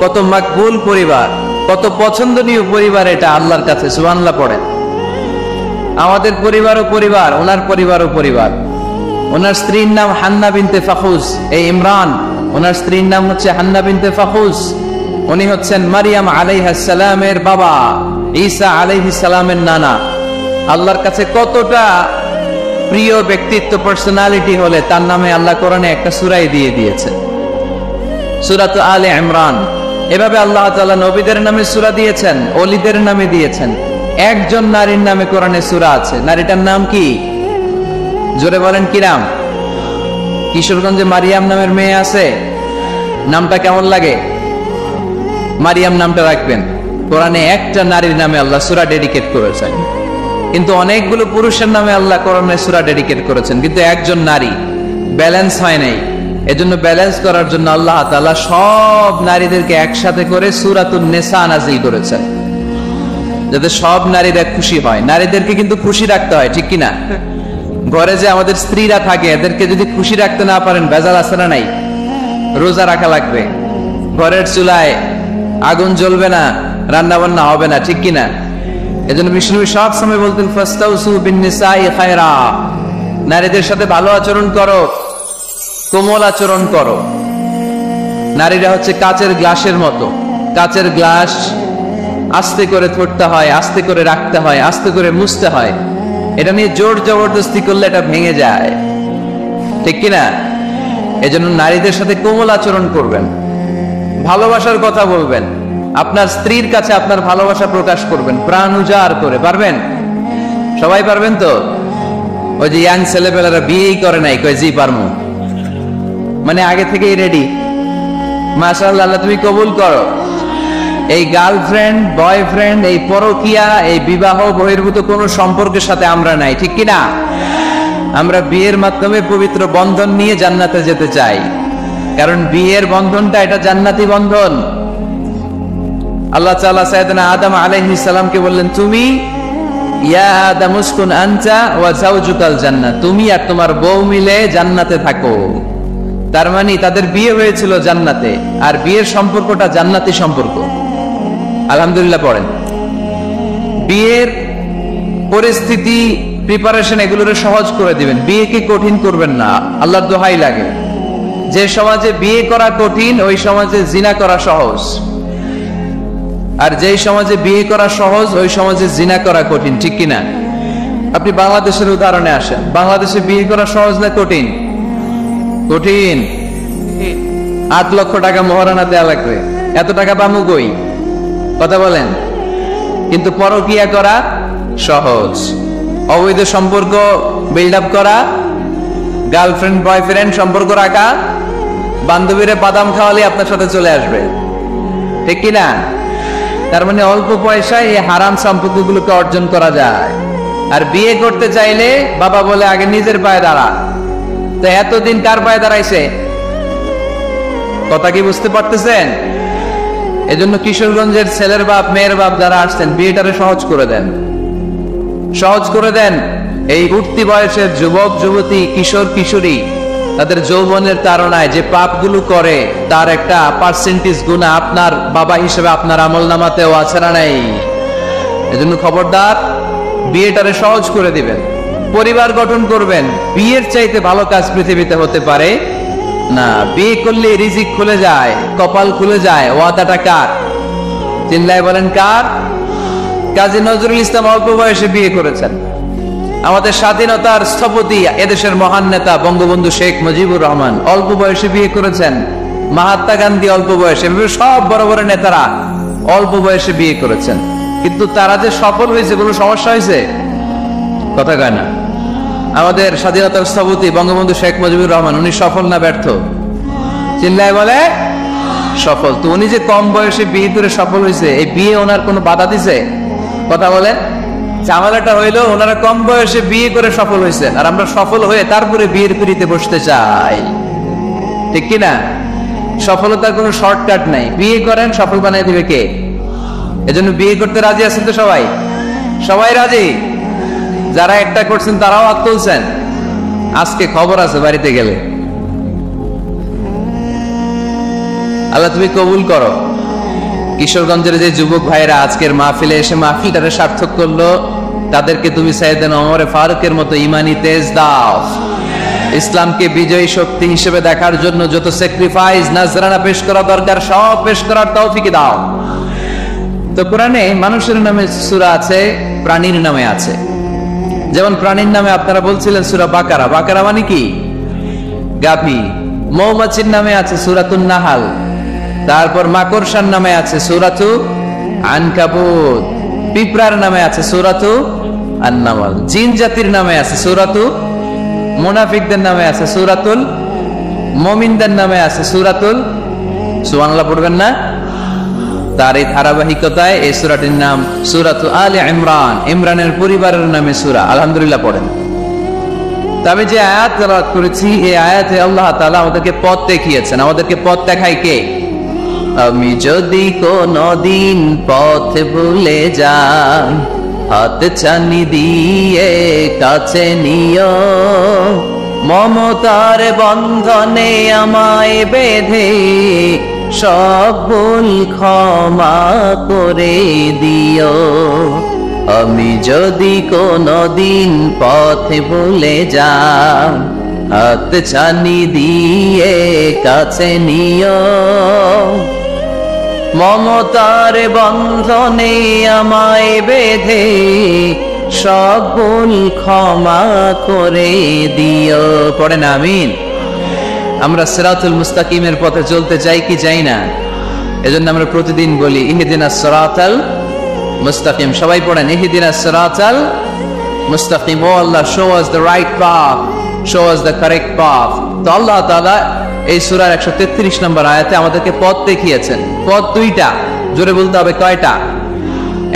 Speaker 1: কত মাকবুল পরিবার, কত পছন্দনীয় পরিবার এটা আল্লাহর কাছে। সুবহানাল্লাহ পড়েন। আমাদের পরিবারও পরিবার, ওনার পরিবারও পরিবার। ওনার স্ত্রীর নাম হান্না বিনতে ফাখুস। এই ইমরান, ওনার স্ত্রীর নাম হচ্ছে হান্না বিনতে ফাখুস। উনি হচ্ছেন মারিয়াম আলাইহিস সালামের বাবা, ঈসা আলাইহিস সালামের নানা। আল্লাহর কাছে কতটা প্রিয় ব্যক্তিত্ব, পার্সোনালিটি হলে তার নামে আল্লাহ কোরআনে একটা সূরাই দিয়ে দিয়েছে, সূরাত আলে ইমরান। এভাবে আল্লাহ তাআলা নবীদের নামে সূরা দিয়েছেন, ওলিদের নামে দিয়েছেন। একজন নারীর নামে কোরআনে সূরা আছে। নারীটার নাম কি? জোরে বলেন, কি নাম? কিশোরগঞ্জে মারিয়াম নামের মেয়ে আছে, নামটা কেমন লাগে? মারিয়াম নামটা রাখবেন। কোরআনে একটা নারীর নামে আল্লাহ সূরা ডেডিকেট করেছেন, কিন্তু অনেকগুলো পুরুষের নামে আল্লাহ কোরআনে সূরা ডেডিকেট করেছেন, কিন্তু একজন নারী। ব্যালেন্স হয় নাই। এজন্য ব্যালেন্স করার জন্য আল্লাহ তাআলা সব নারীদেরকে একসাথে করে সূরাতুন নিসা নাযিল করেছেন, যাতে সব নারীরা খুশি হয়। নারীদেরকে কিন্তু খুশি রাখতে হয়, ঠিক কিনা? ঘরে যে আমাদের স্ত্রীরা থাকে, এদেরকে যদি খুশি রাখতে না পারেন, ভেজাল আছে না নাই? রোজা রাখা লাগবে, ঘরের চুলায় আগুন জ্বলবে না, রান্না বান্না হবে না, ঠিক কিনা? এজন্য বিষ্ণু সব সময় বলতেন ফাস্তাউসু বিন-নিসাই খায়রা, নারীদের সাথে ভালো আচরণ করো, কোমল আচরণ করো। নারীরা হচ্ছে কাচের গ্লাসের মতো। কাচের গ্লাস আস্তে করে ধরতে হয়, আস্তে করে রাখতে হয়, আস্তে করে মুছতে হয়। এটা নিয়ে জোর জবরদস্তি করলে এটা ভেঙে যায়, ঠিক কিনা? এজন্য নারীদের সাথে কোমল আচরণ করবেন, ভালোবাসার কথা বলবেন, আপনার স্ত্রীর কাছে আপনার ভালোবাসা প্রকাশ করবেন প্রাণ উজাড় করে। পারবেন? সবাই পারবেন তো? ওই যে ইয়াং ছেলেপেলেরা বিয়েই করে নাই, কয় জি পারমু, মানে আগে থেকেই রেডি। মাশাআল্লাহ, আল্লাহ তুমি কবুল করো। এই গার্লফ্রেন্ড, বয়ফ্রেন্ড, এই পরকিয়া, এই বিবাহ বহির্ভূত কোনো সম্পর্কের সাথে আমরা নাই, ঠিক কিনা? আমরা বিয়ের মাধ্যমে পবিত্র বন্ধন নিয়ে জান্নাতে যেতে চাই, কারণ বিয়ের বন্ধনটা এটা জান্নাতি বন্ধন। আল্লাহ তাআলা সাইয়েদনা আদম আলাইহিস সালামকে বললেন, তুমি ইয়া আদম উসকুন আনতা ওয়া যাওজুকাল জান্নাহ, তুমি আর তোমার বউ মিলে জান্নাতে থাকো। তার মানে তাদের বিয়ে হয়েছিল জান্নাতে, আর বিয়ের সম্পর্কটা জান্নাতি সম্পর্ক। আলহামদুলিল্লাহ পড়েন। বিয়ের পরিস্থিতি, প্রিপারেশন এগুলোরে সহজ করে দিবেন, বিয়েকে কঠিন করবেন না। আল্লাহর দোহাই লাগে, যে সমাজে বিয়ে করা কঠিন ওই সমাজে জিনা করা সহজ, আর যেই সমাজে বিয়ে করা সহজ ওই সমাজে জিনা করা কঠিন, ঠিক কিনা? আপনি বাংলাদেশের উদাহরণে আসেন। বাংলাদেশে বিয়ে করা সহজ না কঠিন? কঠিন। 8 লক্ষ টাকা মহারণা দেয়া লাগবে, এত টাকা পামু কই? কথা বলেন। কিন্তু পরকিয়া করা সহজ, অবৈধ সম্পর্ক বিল্ড আপ করা, গার্লফ্রেন্ড বয়ফ্রেন্ড সম্পর্ক রাখা, বান্ধবীরা বাদাম খাওয়ালে আপনার সাথে চলে আসবে, ঠিক কিনা? তার মানে অল্প পয়সায় এই হারাম সম্পর্কগুলোকে অর্জন করা যায়। আর বিয়ে করতে চাইলে বাবা বলে আগে নিজের পায়ে দাঁড়া। তো এতদিন কার পায়ে দাঁড়াইছে? কথা কি বুঝতে পারতেছেন? এজন্য কিশোরগঞ্জের ছেলের বাপ, মেয়ের বাপ যারা আসছেন, বিয়েটারে সহজ করে দেন, সহজ করে দেন। এই উঠতি বয়সের যুবক যুবতী, কিশোর কিশোরী, তাদের যৌবনের তাড়নায় যে পাপগুলো করে তার একটা পার্সেন্টেজ গুনাহ আপনার বাবা হিসেবে আপনার আমলনামাতেও আছে না নাই? এজন্য খবরদার, বিয়েটারে সহজ করে দিবেন, পরিবার গঠন করবেন। বিয়ের চাইতে ভালো কাজ পৃথিবীতে হতে পারে না। বিয়ে করলে রিজিক খুলে যায়, কপাল খুলে যায়। ওয়াদাটা কার? চিল্লায় বলেন কার? কাজী নজরুল ইসলাম অল্প বয়সে বিয়ে করেছেন। আমাদের স্বাধীনতার স্থপতি, এদেশের মহান নেতা বঙ্গবন্ধু শেখ মুজিবুর রহমান অল্প বয়সে বিয়ে করেছেন। মহাত্মা গান্ধী অল্প বয়সে, সব বড় বড় নেতারা অল্প বয়সে বিয়ে করেছেন। কিন্তু তারা যে সফল হয়েছে, কোনো সমস্যা হয়েছে? কথা কয় না। আমাদের স্বাধীনতার স্থপতি বঙ্গবন্ধু শেখ মুজিবুর রহমান, উনি সফল না ব্যর্থ? চিল্লায় বলে সফল। তো উনি যে কম বয়সে বিয়ে করে সফল হয়েছে, এই বিয়ে ওনার কোনো বাধা দিছে? কথা বলে। ঝামেলাটা হইলো ওনারা কম বয়সে বিয়ে করে সফল হয়েছে, আর আমরা সফল হয়ে তারপরে বিয়ের পিড়িতে বসতে চাই, ঠিক কিনা? সফলতার কোনো শর্টকাট নাই। বিয়ে করেন, সফল বানিয়ে দিবে কে? এজন্য বিয়ে করতে রাজি আছেন তো সবাই? সবাই রাজি? যারা একটা করছেন তারাও হাত তুলছেন। আজকে খবর আছে বাড়িতে গেলে। আল্লাহ তুমি কবুল করো। কিশোরগঞ্জের যে যুবক ভাইরা আজকের মাহফিলে এসে মাহফিলটারে সার্থক করলো, তাদেরকে তুমি সাইয়েদনা ওমর ফারুকের মতো ঈমানি তেজ দাও। ইসলামকে বিজয়ী শক্তি হিসেবে দেখার জন্য যত স্যাক্রিফাইস নাজরানা পেশ করা দরকার সব পেশ করার তৌফিক দাও। তো কোরআনে মানুষের নামে সূরা আছে, প্রাণীর নামে আছে। যেমন প্রাণীর নামে আপনারা বলছিলেন সূরা বাকারা। বাকারা মানে কি? গাভী। মৌমাছির নামে আছে সূরাতুন নাহাল। তারপর মাকড়সার নামে আছে সূরাতু আনকাবুত। পিঁপড়ার নামে আছে সূরাতু আন-নামল। জিন জাতির নামে আছে সূরাতু, মুনাফিকদের নামে আছে সূরাতুল, মুমিনদের নামে আছে সূরাতুল। সুবহানাল্লাহ পড়বেন না? তার এই ধারাবাহিকতায় এই সূরাটির নাম সূরাতু আলে ইমরান। ইমরানের পরিবারের নামে সূরা। আলহামদুলিল্লাহ পড়েন। তবে যে আয়াত তেলাওয়াত করেছি, এই আয়াতে আল্লাহ তাআলা আমাদেরকে পথ দেখিয়েছেন। আমাদেরকে পথ দেখায় কে? আমি যদি কোনদিন পথ ভুলে যাই, হাত ছানি দিয়ে কাছে নিও, মমতার বন্ধনে আমায় বেঁধে সব ভুল ক্ষমা করে দিও। আমি যদি কোনদিন পথ ভুলে যাই, হাত ছানি দিয়ে কাছে নিও, মমতার বন্ধনে আমায় বেঁধে সব ভুল ক্ষমা করে দিও। পড়েন আমিন। আমরা সিরাতুল মুস্তাকিমের পথে চলতে চাই কি চাই না? এজন্য আমরা প্রতিদিন বলি ইহদিনাস সিরাতাল মুস্তাকিম। সবাই পড়েন ইহদিনাস সিরাতাল মুস্তাকিম। ও Allah, show us the right path, show us the correct path. তো আল্লাহ তাআলা এই সূরার 133 নম্বর আয়াতে আমাদেরকে পথ দেখিয়েছেন। পথ দুইটা, জোরে বলতে হবে কয়টা?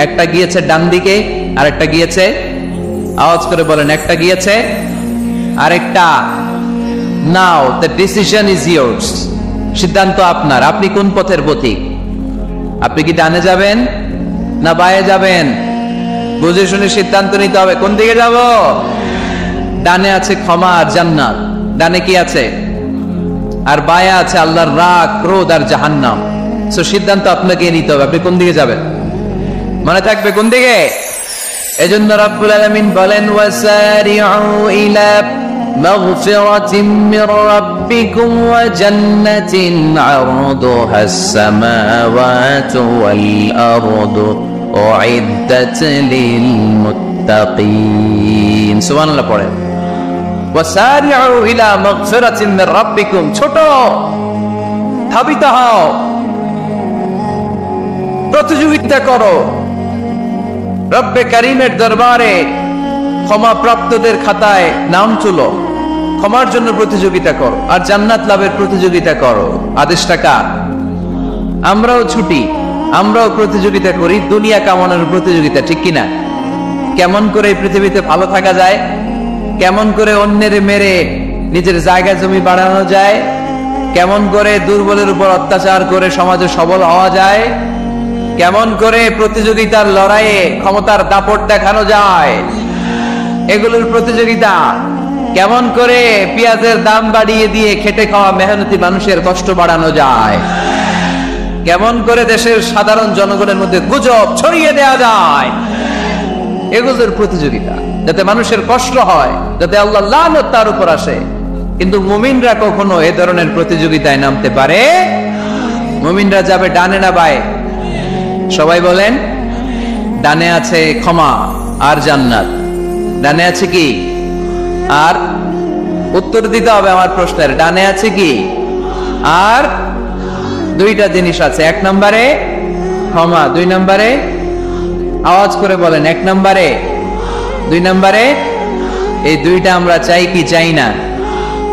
Speaker 1: একটা গিয়েছে ডান দিকে, আরেকটা গিয়েছে, আওয়াজ করে বলেন, একটা গিয়েছে আরেকটা। নাও দ্য ডিসিশন ইজ ইয়ার্স। সিদ্ধান্ত আপনার। আপনি কোন পথের পথিক? আপনি কি ডানে যাবেন না বায়ে যাবেন? বুঝে শুনে সিদ্ধান্ত নিতে হবে। কোন দিকে যাব? ডানে আছে ক্ষমা আর জান্নাত। ডানে কি আছে? আর বায়ে আছে আল্লাহর রাগ, ক্রোধ আর জাহান্নাম। সো সিদ্ধান্ত আপনাকে নিতে হবে, আপনি কোন দিকে যাবেন। মনে থাকবে কোন দিকে। এজন্য রাব্বুল আলামিন বলেন ওয়াসারিউ ইলা মাগফিরাতিম মির রাব্বিকুম ওয়া জান্নাতিন আরদুহাস সামাওয়াতু ওয়াল আরদু উইদ্দাত লিল মুত্তাকিন। সুবহানাল্লাহ পড়েন। ওয়াসারিউ ইলা মাগফিরাতিম মির রাব্বিকুম। ছোট ধাবিত হও, প্রতিযোগিতা করো রব্বে কারীমের দরবারে, ক্ষমা প্রাপ্তদের খাতায় নাম তুলো, ক্ষমার জন্য প্রতিযোগিতা করো আর জান্নাত লাভের প্রতিযোগিতা করো। আদেশটা কার? আমরাও ছুটি, আমরাও প্রতিযোগিতা করি, দুনিয়া কামানোর প্রতিযোগিতা, ঠিক কিনা? কেমন করে এই পৃথিবীতে ভালো থাকা যায়, কেমন করে অন্যের মেরে নিজের জায়গা জমি বাড়ানো যায়, কেমন করে দুর্বলের উপর অত্যাচার করে সমাজে সবল হওয়া যায়, কেমন করে প্রতিযোগিতার লড়াইয়ে ক্ষমতার দাপট দেখানো যায়, এগুলোর প্রতিযোগিতা। কেমন করে পেঁয়াজের দাম বাড়িয়ে দিয়ে খেটে খাওয়া মেহনতি মানুষের কষ্ট বাড়ানো যায়, কেমন করে দেশের সাধারণ জনগণের মধ্যে গুজব ছড়িয়ে দেওয়া যায়, এগুলোর প্রতিযোগিতা, যাতে মানুষের কষ্ট হয়, যাতে আল্লাহ লানত তার উপর আসে। কিন্তু মুমিনরা কখনো এ ধরনের প্রতিযোগিতায় নামতে পারে? মুমিনরা যাবে ডানে না বায়ে? সবাই বলেন। ডানে আছে ক্ষমা আর জান্নাত। ডানে আছে কি? আর উত্তর দিতে হবে আমার প্রশ্নের। ডানে আছে কি? আর দুইটা জিনিস আছে। এক নম্বরে ক্ষমা, দুই নম্বরে আওয়াজ করে বলেন, 1 নম্বরে, 2 নম্বরে। এই দুইটা আমরা চাই কি চাই না?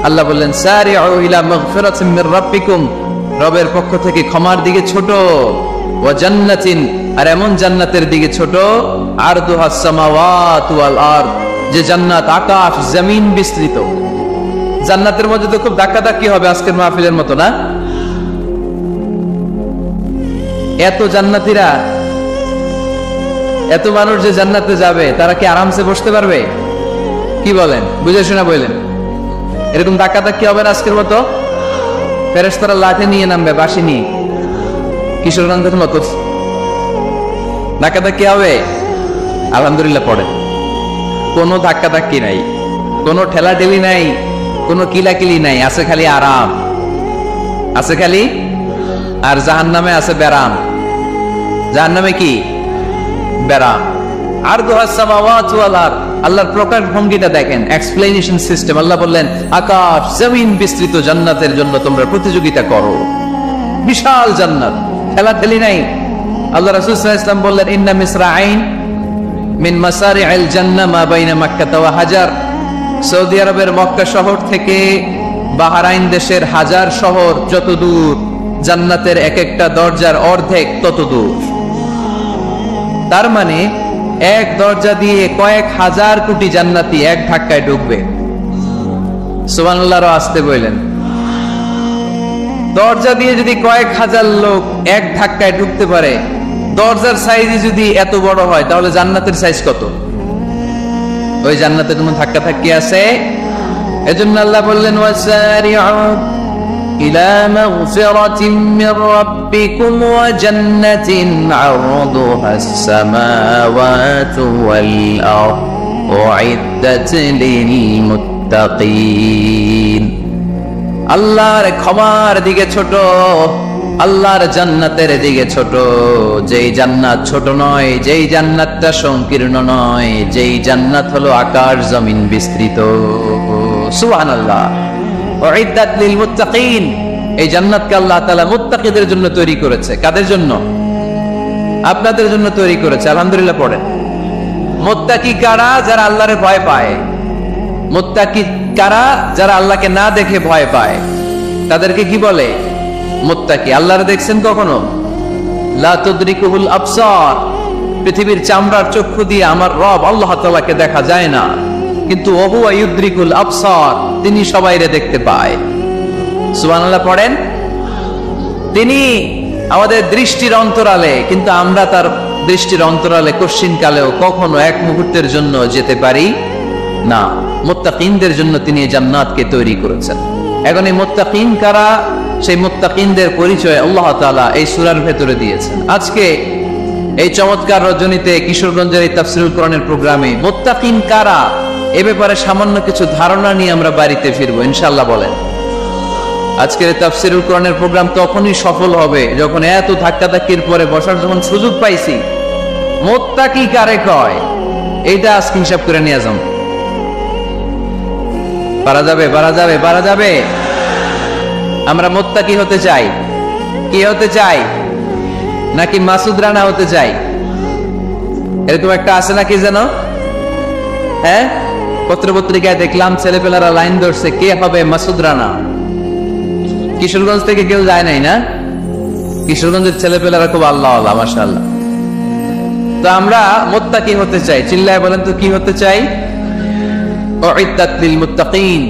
Speaker 1: আল্লাহ বললেন সারিউ ইলা মাগফিরাতিন মির রাব্বিকুম, রবের পক্ষ থেকে ক্ষমার দিকে ছোট, ওয়া জান্নাতিন, আর এমন জান্নাতের দিকে ছোট, আরদুহাস সামাওয়াতু ওয়াল আরদ, যে জান্নাত আকাশ জমিন বিস্তৃত। জান্নাতের মধ্যে তো খুব ধাক্কাধাক্কি হবে আজকের মাহফিলের মতো না? এত জান্নাতীরা, এত মানুষ যে জান্নাতে যাবে, তারা কি আরামসে বসতে পারবে? কি বলেন? বুঝে শোনা বললেন, এরকম ধাক্কাধাক্কি হবে না আজকের মতো? ফেরেশতারা লাঠি নিয়ে নামবে, বাঁশি নিয়ে, কিশোরগঞ্জের মতো ধাক্কাধাক্কি হবে? আলহামদুলিল্লাহ পড়ে, কোনো ধাক্কাধাক্কি নাই, কোনো ঠেলাঠেলি নাই, কোনো কিলাকিলি নাই, আছে খালি আরাম, আছে খালি। আর জাহান্নামে আছে ব্যারাম। জাহান্নামে কি? ব্যারাম। আরদুহাস সামাওয়াতু ওয়াল আরদ, আল্লাহর প্রকাশ ভঙ্গিটা দেখেন, এক্সপ্লেনেশন সিস্টেম। আল্লাহ বললেন আকাশ জমিন বিস্তৃত জান্নাতের জন্য তোমরা প্রতিযোগিতা করো। বিশাল জান্নাত, ঠেলাঠেলি নাই। আল্লাহ রাসূল সাল্লাল্লাহু আলাইহি ওয়াসাল্লাম বললেন ইন্না মিসরাঈন মিন মাসারি'আল জান্নাহ মা বাইনা মাক্কাহ ওয়া হাজার, সৌদি আরবের মক্কা শহর থেকে বাহরাইন দেশের হাজার শহর যত দূর, জান্নাতের এক একটা দরজার অর্ধেক তত দূর। তার মানে এক দরজা দিয়ে কয়েক হাজার কোটি জান্নাতি এক ধাক্কায় ঢুকবে। সুবহানাল্লাহ আসতে বললেন, দরজা দিয়ে যদি কয়েক হাজার লোক এক ধাক্কায় ঢুকতে পারে, দরজার সাইজ যদি এত বড় হয়, তাহলে জান্নাতের সাইজ কত? ওই জান্নাতে কোনো ধাক্কা ধাক্কি আছে? এজন্য আল্লাহ বললেন ওয়াসারিউ ইলা মাগফিরাতিন মির রাব্বিকুম ওয়া জান্নাতিন আরদুহাস সামাওয়াতু ওয়াল আরদ উইদ্দাত লিল মুত্তাকিন। আল্লাহর ক্ষমার দিকে ছোট, আল্লাহর জান্নাতের দিকে ছোট। যেই জান্নাত ছোট নয়, যেই জান্নাতটা সংকীর্ণ নয়, যেই জান্নাত হলো আকাশ জমিন বিস্তৃত। সুবহানাল্লাহ। উইদ্দাত লিল মুত্তাকিন, এই জান্নাতকে আল্লাহ তাআলা মুত্তাকিদের জন্য তৈরি করেছে। কাদের জন্য? আপনাদের জন্য তৈরি করেছে। আলহামদুলিল্লাহ পড়েন। মুত্তাকি কারা? যারা আল্লাহরে ভয় পায়। মুত্তাকি কারা? যারা আল্লাহকে না দেখে ভয় পায়, তাদেরকে কি বলে? মুত্তাকি। আল্লাহরে দেখছেন কখনো? লা তুদরিকুহুল আবসার, পৃথিবীর চামড়ার চক্ষু দিয়ে আমার রব আল্লাহ তাআলাকে দেখা যায় না, কিন্তু ওহুয়া ইউদরিকুল আবসার, তিনি সবাইরে দেখতে পায়। সুবহানাল্লাহ পড়েন। তিনি আমাদের দৃষ্টির অন্তরালে, কিন্তু আমরা তার দৃষ্টির অন্তরালে কশ্চিন কালেও কখনো এক মুহূর্তের জন্য যেতে পারি না। মুত্তাকিনদের জন্য তিনি এই জান্নাতকে তৈরি করেছেন। এখন এই মুত্তাকিন কারা? সেই মুত্তাকিনদের পরিচয় আল্লাহ তাআলা এই সূরার ভেতরে দিয়েছেন। আজকে এই চমৎকার রজনীতে কিশোরগঞ্জের এই তাফসীরুল কোরআনের প্রোগ্রামে মুত্তাকিন কারা, এ ব্যাপারে সামান্য কিছু ধারণা নিয়ে আমরা বাড়িতে ফিরবো ইনশাআল্লাহ। বলেন, আজকের তাফসীরুল কোরআনের প্রোগ্রাম তখনই সফল হবে যখন এত ধাক্কাধাক্কির পরে বসার যখন সুযোগ পাইছি, মুত্তাকি কারে কয় এইটা আজকে হিসাব করে নিয়ে যাও। পারা যাবে? পারা যাবে? পারা যাবে? আমরা মুত্তাকি হতে চাই। কি হতে চাই? নাকি মাসুদ রানা হতে চাই? এরকম একটা আছে নাকি যেন? হ্যাঁ, পত্রপত্রিকায় দেখলাম ছেলেপেলারা লাইন ধরছে, কে হবে মাসুদ রানা। কিশোরগঞ্জ থেকে কেউ যায় নাই না? কিশোরগঞ্জের ছেলেপেলারা খুব আল্লাহ আল্লাহ, মাশাআল্লাহ। তো আমরা মুত্তাকি হতে চাই। চিল্লায় বলেন তো কি হতে চাই? উইদ্দাত লিল মুত্তাকিন,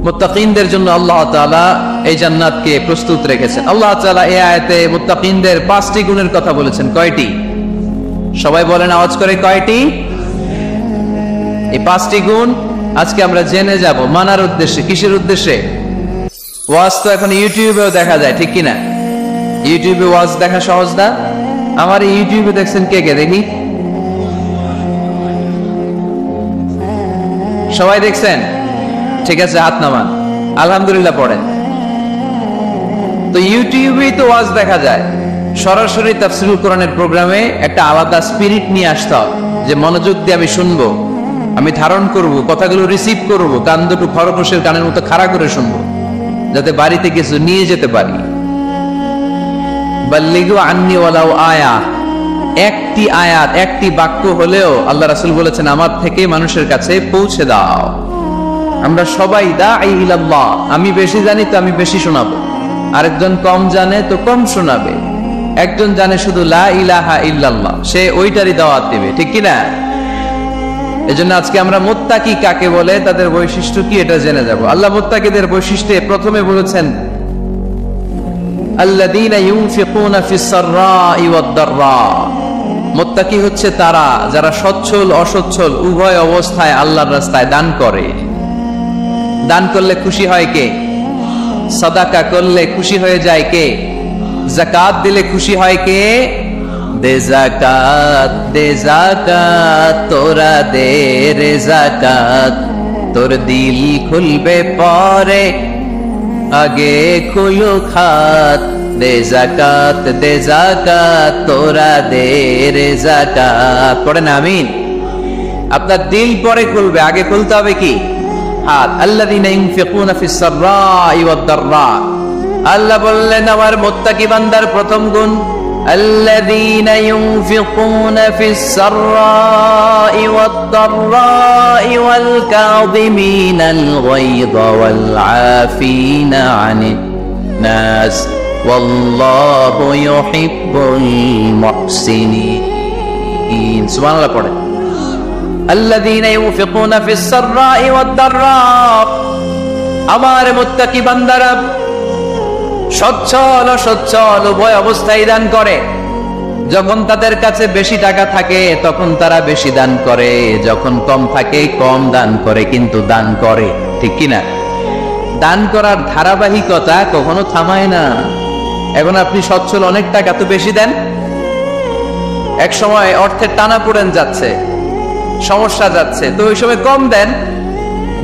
Speaker 1: মুত্তাকিনদের জন্য আল্লাহ তাআলা এই জান্নাতকে প্রস্তুত রেখেছেন। আল্লাহ তাআলা এই আয়াতে মুত্তাকিনদের 5টি গুণের কথা বলেছেন। কয়টি? সবাই বলেন আওয়াজ করে, কয়টি? এই 5টি গুণ আজকে আমরা জেনে যাব মানার উদ্দেশ্যে। কিসের উদ্দেশ্যে? ওয়াজ তো এখন ইউটিউবেও দেখা যায়, ঠিক কিনা? ইউটিউবে ওয়াজ দেখা সহজ না? আমার ইউটিউবে দেখছেন কে কে? দেখি, সবাই দেখছেন? ঠিক আছে, হাত নামান। আলহামদুলিল্লাহ পড়েন। তো ইউটিউবেই তো ওয়াজ দেখা যায়। সরাসরি তাফসীরুল কোরআনের প্রোগ্রামে একটা আলাদা স্পিরিট নিয়ে আসতে হবে, যে মনোযোগ দিয়ে আমি শুনবো, আমি ধারণ করব, কথাগুলো রিসিভ করব, কান দুটো খরগোশের কানের মতো খাড়া করে শুনবো, যাতে বাড়িতে কিছু নিয়ে যেতে পারি। বাল্লিগু আন্নি ওয়ালাউ আয়া, একটি আয়াত, একটি বাক্য হলেও আল্লাহ রাসূল বলেছেন আমার থেকে মানুষের কাছে পৌঁছে দাও। আমরা সবাই দাঈ ইলাল্লাহ, আমি বেশি জানি তো আমি বেশি শোনাবো, আরেকজন কম জানে তো কম শোনাবে, একজন জানে শুধু লা ইলাহা ইল্লাল্লাহ, সে ওইটারই দাওয়াত দিবে, ঠিক কি না? এজন্য আজকে আমরা মুত্তাকি কাকে বলে, তাদের বৈশিষ্ট্য কি, এটা জেনে যাব। আল্লাহ মুত্তাকিদের বৈশিষ্ট্যে প্রথমে বলেছেন আল্লাযীনা ইউনফিকুনা ফিস সাররাই ওয়াদ দাররা। মুত্তাকি হচ্ছে তারা যারা সচ্ছল অসচ্ছল উভয় অবস্থায় আল্লাহর রাস্তায় দান করে। দান করলে খুশি হয় কে? সাদাকা করলে খুশি হয়ে যায় কে? যাকাত দিলে খুশি হয় কে? দে যাকাত তোরা দে রে যাকাত, তোর দিল খুলবে পরে আগে খুলু খাত। দে যাকাত তোরা দে রে যাকাত। পড়েন আমিন। আপনার দিল পরে খুলবে, আগে খুলতে হবে কি? হাত। আল্লাযীনা ইউনফিকুনা ফিস সাররাই ওয়াদ দাররা। আল্লাহ বললেন আমার মুত্তাকি বান্দার প্রথম গুণ আল্লাযীনা ইউনফিকুনা ফিস সাররাই ওয়াদ দাররাই ওয়াল কাযিমিনাল গায়যা ওয়াল আফিনা আনিন নাস ওয়াল্লাহু ইউহিব্বুল মুহসিনিন। সুবহানাল্লাহ পড়ে। আল্লাযীনা ইউনফিকুনা ফিস সাররাই ওয়াদ দাররা। আমার মুত্তাকি বান্দারা সচ্ছল অসচ্ছল উভয় অবস্থায় দান করে। যখন তাদের কাছে বেশি টাকা থাকে তখন তারা বেশি দান করে, যখন কম থাকে কম দান করে, কিন্তু দান করে, ঠিক কিনা? দান করার ধারাবাহিকতা কখনো থামায় না। এখন আপনি সচ্ছল, অনেক টাকা তো বেশি দেন, এক সময় অর্থের টানাপোড়েন যাচ্ছে, সমস্যা যাচ্ছে, তো ওই সময় কম দেন।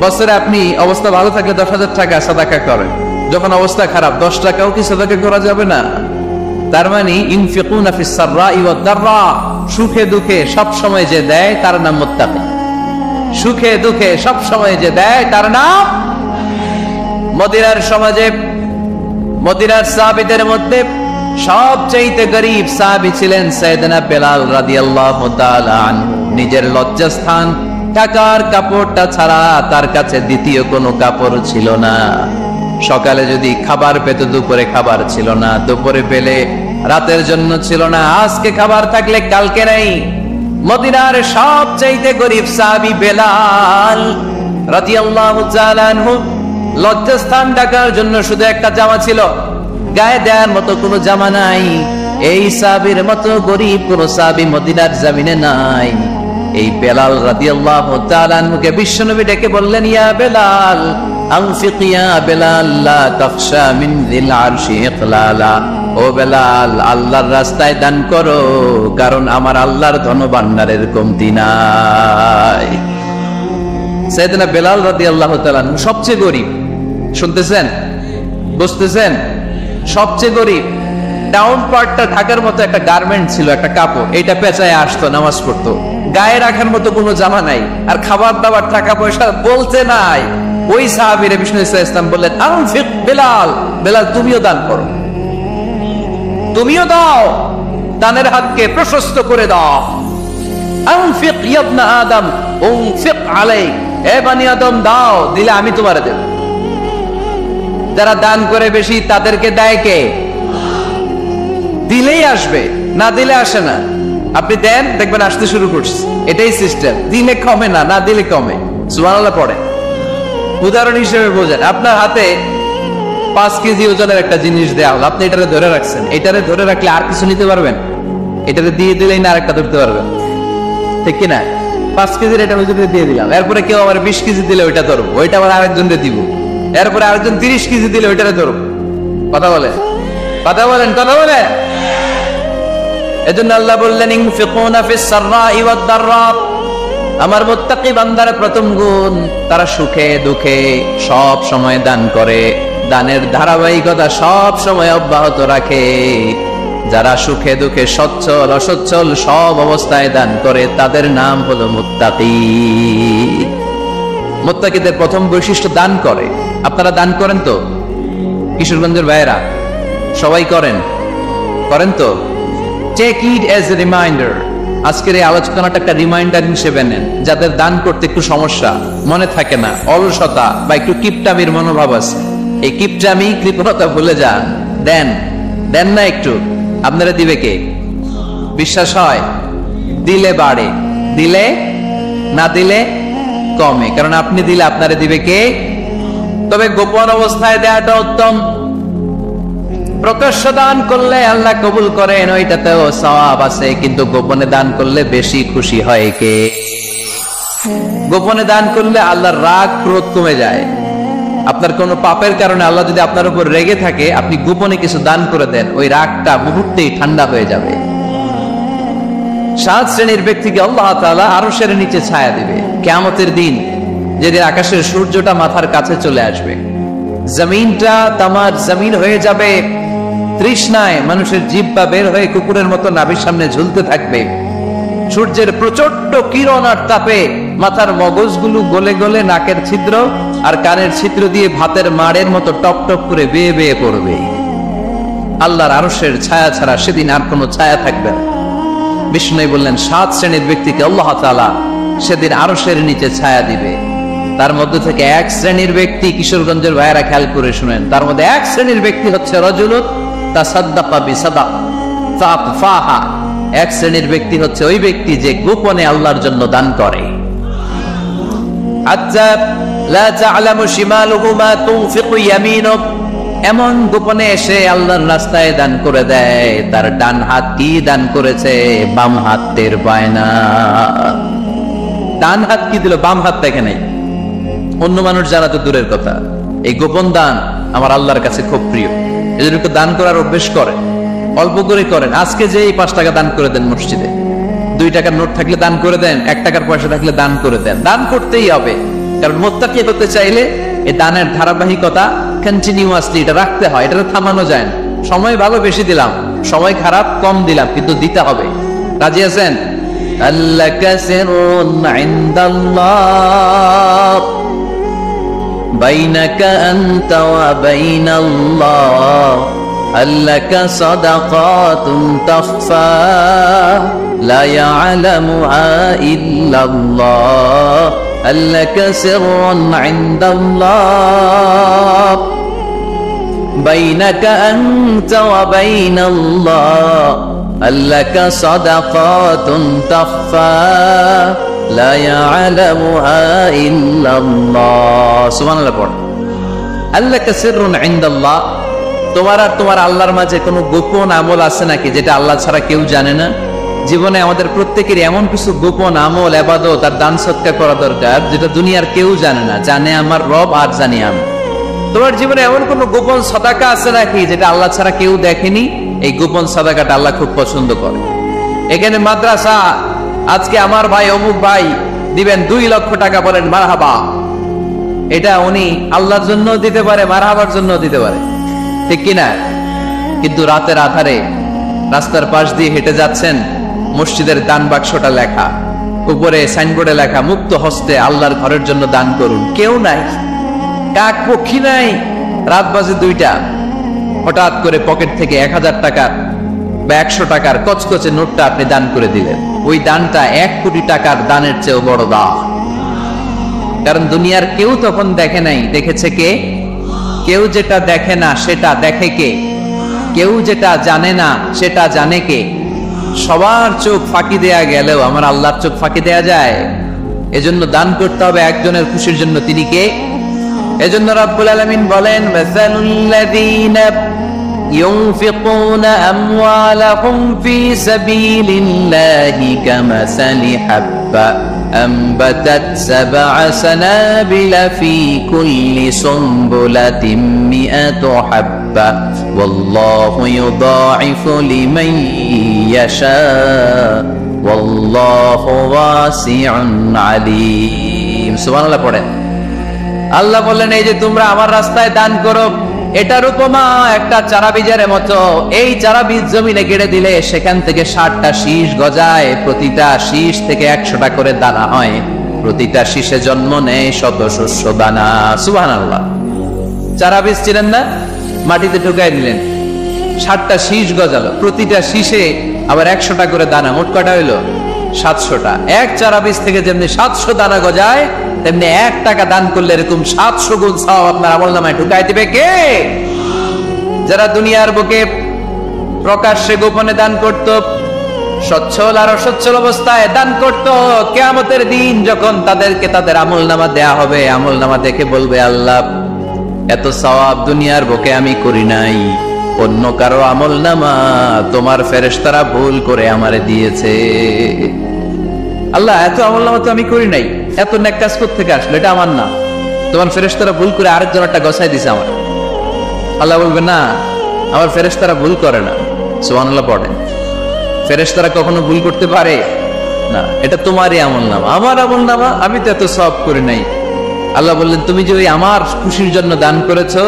Speaker 1: বছরে আপনি অবস্থা ভালো থাকলে 10,000 টাকা সাদাকা করেন, যখন অবস্থা খারাপ 10 টাকাও কি সাদাকা করা যাবে না? তার মানে ইউনফিকুনা ফিস সাররাই ওয়াদ দাররা, সুখে দুঃখে সব সময় যে দেয় তার নাম মুত্তাকি। সুখে দুঃখে সব সময় যে দেয় তার নাম। মদিনার সমাজে, মদিনার সাহাবীদের মধ্যে সবচেয়ে গরীব সাহাবী ছিলেন সাইয়েদনা বেলাল রাদিয়াল্লাহু তাআলা আনহু। নিজের লজ্জাস্থান টাকার কাপড়টা ছাড়া তার কাছে দ্বিতীয় কোনো কাপড় ছিল না। সকালে যদি খাবার পেত, দুপুরে খাবার ছিল না, দুপুরে পেলে রাতের জন্য ছিল না, আজকে খাবার থাকলে কালকে নাই। মদিনার সবচেয়ে গরীব সাহাবী বেলাল রাদিয়াল্লাহু তাআলা আনহু, লজ্জাস্থান ঢাকার জন্য শুধু একটা জামা ছিল, গায়ে দেওয়ার মতো কোনো জামা নাই। এই সাহাবীর মতো গরীব কোন সাহাবী মদিনার জমিনে নাই। এই বেলাল রাদিয়াল্লাহু তাআলা আনহুকে বিশ্বনবী ডেকে বললেন, ইয়া বেলাল আনফিক ইয়া বেলাল লা তাখশা মিন যিল আরশি ইকলালা। ও বেলাল, আল্লাহর রাস্তায় দান করো, কারণ আমার আল্লাহর ধনভাণ্ডারের কমতি নাই। সাইয়েদনা বেলাল রাদিয়াল্লাহু তাআলা আনহু সবচেয়ে গরীব। শুনতেছেন? বুঝতেছেন? সবচেয়ে গরীব। ডাউন পার্টটা ঢাকার মতো একটা গার্মেন্ট ছিল, একটা কাপড়, এটা পেঁচায় আসতো, নামাজ পড়তো, গায়ে রাখার মতো কোনো জামা নাই, আর খাবার দাবার টাকা পয়সা বলতে নাই। ওই সাহাবীরে বিষ্ণু ইসলাম বললেন, আনফিক বেলাল, বেলাল তুমিও দান করো, তুমিও দাও, দানের হাতকে প্রশস্ত করে দাও। আনফিক ইয়া ইবনা আদম উনফিক আলাইক, এ বনি আদম দাও, দিলে আমি তোমারে দেব। যারা দান করে বেশি তাদেরকে দেয় কে? দিলেই আসবে, না দিলে আসে না। আপনি দেন, দেখবেন আসতে শুরু করছে, এটাই সিস্টেম। দিলে কমে না, না দিলে কমে। সুবহানাল্লাহ পড়ে। উদাহরণ হিসেবে বোঝেন, আপনার হাতে 5 কেজি ওজনের একটা জিনিস দেয়া হলো, আপনি এটারে ধরে রাখছেন, এটারে ধরে রাখলে আর কিছু নিতে পারবেন? এটারে দিয়ে দিলেই না আরেকটা ধরতে পারবেন, ঠিক কিনা? 5 কেজির এটা ওজনে দিয়ে দিলাম, এরপরে কেউ আবার 20 কেজি দিলে ওইটা ধরবো, ওইটা আবার আরেকজনকে দিব, এরপরে আরেকজন 30 কেজি দিলে ওইটারে ধরবো। কথা বলে, কথা বলেন, কথা বলে। এজন্য আল্লাহ বললেন, ইনফিকুনা ফিস সাররাই ওয়াদ দাররা। আমার মুত্তাকি বান্দার প্রথম গুণ, তারা সুখে দুঃখে সব সময় দান করে, দানের ধারাবাহিকতা সব সময় অব্যাহত রাখে। যারা সুখে দুঃখে সচ্ছল অসচ্ছল সব অবস্থায় দান করে, তাদের নাম হলো মুত্তাকি। মুত্তাকিদের প্রথম বৈশিষ্ট্য দান করে। আপনারা দান করেন তো? কিশোরগঞ্জের ভাইয়েরা সবাই করেন? করেন তো? Take it as a reminder. আজকের এই আলোচনাটা একটা রিমাইন্ডার হিসেবে নেন, যাদের দান করতে একটু সমস্যা, মনে থাকে না, অলসতা বা একটু কিপটামির মনোভাব আছে, এই কিপটামি কৃপণতা ভুলে যান, দেন দেন না একটু। আপনারা দিবে কে? বিশ্বাস হয় দিলে বাড়ে, দিলে না দিলে কমে, কারণ আপনি দিলে আপনারে দিবে কে? তবে গোপন অবস্থায় দেওয়াটা উত্তম। প্রকাশ্য দান করলে আল্লাহ কবুল করেন, ওইটাতেও সওয়াব আছে, কিন্তু গোপনে দান করলে বেশি খুশি হয় কে? গোপনে দান করলে আল্লাহর রাগ ক্রোধ কমে যায়। আপনার কোনো পাপের কারণে আল্লাহ যদি আপনার উপর রেগে থাকে, আপনি গোপনে কিছু দান করে দেন, ওই রাগটা মুহূর্তেই ঠান্ডা হয়ে যাবে। 7 শ্রেণীর ব্যক্তিকে আল্লাহ তাআলা আরশের নিচে ছায়া দিবে কিয়ামতের দিন, যেদিন আকাশের সূর্যটা মাথার কাছে চলে আসবে, জমিনটা তামার জমিন হয়ে যাবে, তৃষ্ণায় মানুষের জিহ্বা বের হয়ে কুকুরের মতো নাভির সামনে ঝুলতে থাকবে, সূর্যের প্রচন্ড কিরণ আর তাপে মাথার মগজগুলো গলে গলে নাকের ছিদ্র আর কানের ছিদ্র দিয়ে ভাতের মাড়ের মতো টপ টপ করে বেয়ে বেয়ে পড়বে। আল্লাহর আরশের ছায়া ছাড়া সেদিন আর কোনো ছায়া থাকবে না। বিষ্ণু বললেন 7 শ্রেণীর ব্যক্তিকে আল্লাহ তাআলা সেদিন আরশের নিচে ছায়া দিবে। তার মধ্যে থেকে 1 শ্রেণীর ব্যক্তি, কিশোরগঞ্জের ভাইয়েরা খেয়াল করে শুনেন, তার মধ্যে 1 শ্রেণীর ব্যক্তি হচ্ছে রাজুলুন তাসাদ্দাকা বিসাদাকা ফাআতফাহা। 1 শ্রেণীর ব্যক্তি হচ্ছে ওই ব্যক্তি যে গোপনে আল্লাহর জন্য দান করে। হাত্তা লা তা'লামু শিমালুহু মা তুনফিকু ইয়ামিনুহু, এমন গোপনে এসে আল্লাহর রাস্তায় দান করে দেয়, তার ডান হাত কি দান করেছে বাম হাত টের পায় না। ডান হাত কি দিল, বাম হাত দেখে নাই। অন্য মানুষ জানা তো দূরের কথা, এই গোপন দান আমার আল্লাহর কাছে খুব প্রিয়। এজন্য একটু দান করার অভ্যেস করেন, অল্প করে করেন। আজকে যে এই 5 টাকা দান করে দেন মসজিদে, 2 টাকার নোট থাকলে দান করে দেন, 1 টাকার পয়সা থাকলে দান করে দেন। দান করতেই হবে, কারণ মুত্তাকি হতে চাইলে এই দানের ধারাবাহিকতা কন্টিনিউয়াসলি এটা রাখতে হয়, এটা থামানো যায় না। সময় ভালো বেশি দিলাম, সময় খারাপ কম দিলাম, কিন্তু দিতে হবে। রাজি আছেন? আল্লাকা সিররুন ইনদাল্লাহ বাইনাকা আনতা ওয়া বাইনাল্লাহ, আল্লাকা সাদাকাতুন তাখফা লা ইয়ালামুহা ইল্লাল্লাহ, আল্লাকা সিররুন ইনদাল্লাহ বাইনাকা আনতা ওয়া বাইনাল্লাহ, আল্লাকা সাদাকাতুন তাখফা লা ইয়ালামুহা ইল্লাল্লাহ। সুবহানাল্লাহ পড়। আল্লাকা সিররুন ইনদাল্লাহ, তোমার আর তোমার আল্লাহর মাঝে কোনো গোপন আমল আছে নাকি যেটা আল্লাহ ছাড়া কেউ জানে না? জীবনে আমাদের প্রত্যেকেরই এমন কিছু গোপন আমল, ইবাদত আর দান সদকা করা দরকার যেটা দুনিয়ার কেউ জানে না, জানে আমার রব আর জানি আমি। তোমার জীবনে এমন কোন গোপন সাদাকা আছে নাকি যেটা আল্লাহ ছাড়া কেউ দেখেনি? এই গোপন সাদাকাটা আল্লাহ খুব পছন্দ করে। এখানে মাদ্রাসা, আজকে আমার ভাই অমুক ভাই দিবেন 2 লক্ষ টাকা, বলেন মারহাবা। এটা উনি আল্লাহর জন্য দিতে পারে, মারহাবার জন্য দিতে পারে, ঠিক কিনা? কিন্তু রাতের আধারে রাস্তার পাশ দিয়ে হেঁটে যাচ্ছেন, মসজিদের দান বাক্সটা লেখা, উপরে সাইনবোর্ডে লেখা মুক্ত হস্তে আল্লাহর ঘরের জন্য দান করুন। কেউ নাই, কাক পক্ষী নাই। রাত বাজে 2টা, হঠাৎ করে পকেট থেকে 1000 টাকার বা 100 টাকার কচকচে নোটটা আপনি দান করে দিলেন। ওই দানটা 1 কোটি টাকার দানের চেয়েও বড় দান। কারণ দুনিয়ার কেউ তখন দেখে নাই, দেখেছে কে? কেউ যেটা দেখে না সেটা দেখে কে? কেউ যেটা জানে না সেটা জানে কে? সবার চোখ ফাঁকি দেয়া গেলেও আমার আল্লাহর চোখ ফাঁকি দেয়া যায়? এজন্য দান করতে হবে একজনের খুশির জন্য, তিনি কে? এজন্য রাব্বুল আলামিন বলেন, মাসালুল্লাযীনা ইউনফিকুনা আমওয়ালাহুম ফি সাবিলিল্লাহি কামাসালি হাব্বা أنبتت 7 سنابل في كل سنبلة 100 حبة والله يضاعف لمن يشاء والله واسع عليم। সুবহানাল্লাহ পড়েন। আল্লাহ বললেন, এই যে তোমরা আমার রাস্তায় দান করো, এটার উপমা একটা চারা বীজের মতো। এই চারা বীজ জমিনে গেড়ে দিলে সেখান থেকে 60টা শীষ গজায়, প্রতিটা শীষ থেকে 100টা করে দানা হয়, প্রতিটা শীষে জন্ম নেয় 100 শস্য দানা। সুবহানাল্লাহ। চারা বীজ ছিলেন না, মাটিতে ঢুকাই দিলেন, 60টা শীষ গজালো, প্রতিটা শীষে আবার 100টা করে দানা, মোট কটা হইলো 700টা। এক চারা বীজ থেকে যেমনি 700 দানা গজায়, তেমনি 1 টাকা দান করলে এরকম 700 গুণ সওয়াব আপনার আমলনামায় ঢুকাই দিবে কে? যারা দুনিয়ার বুকে প্রকাশ্যে গোপনে দান করত, সচ্ছল আর অসচ্ছল অবস্থায় দান করত, কিয়ামতের দিন যখন তাদেরকে তাদের আমলনামা দেয়া হবে, আমলনামা দেখে বলবে, আল্লাহ এত সওয়াব দুনিয়ার বুকে আমি করি নাই, অন্য কারো আমলনামা তোমার ফেরেশতারা ভুল করে আমারে দিয়েছে। আল্লাহ এত আমলনামা তো আমি করি নাই, এত নেক কাজ কোত্থেকে আসলো, এটা আমার না, তোমার ফেরেশতারা ভুল করে আরেকজন একটা গছাই দিছে আমার। আল্লাহ বলবে, না আমার ফেরেশতারা ভুল করে না। সুবহানাল্লাহ পড়েন। ফেরেশতারা কখনো ভুল করতে পারে না, এটা তোমারই আমলনামা, আমার আমলনামা, আমি তো এত সওয়াব করি নাই। আল্লাহ বললেন, তুমি যে ওই আমার খুশির জন্য দান করেছো,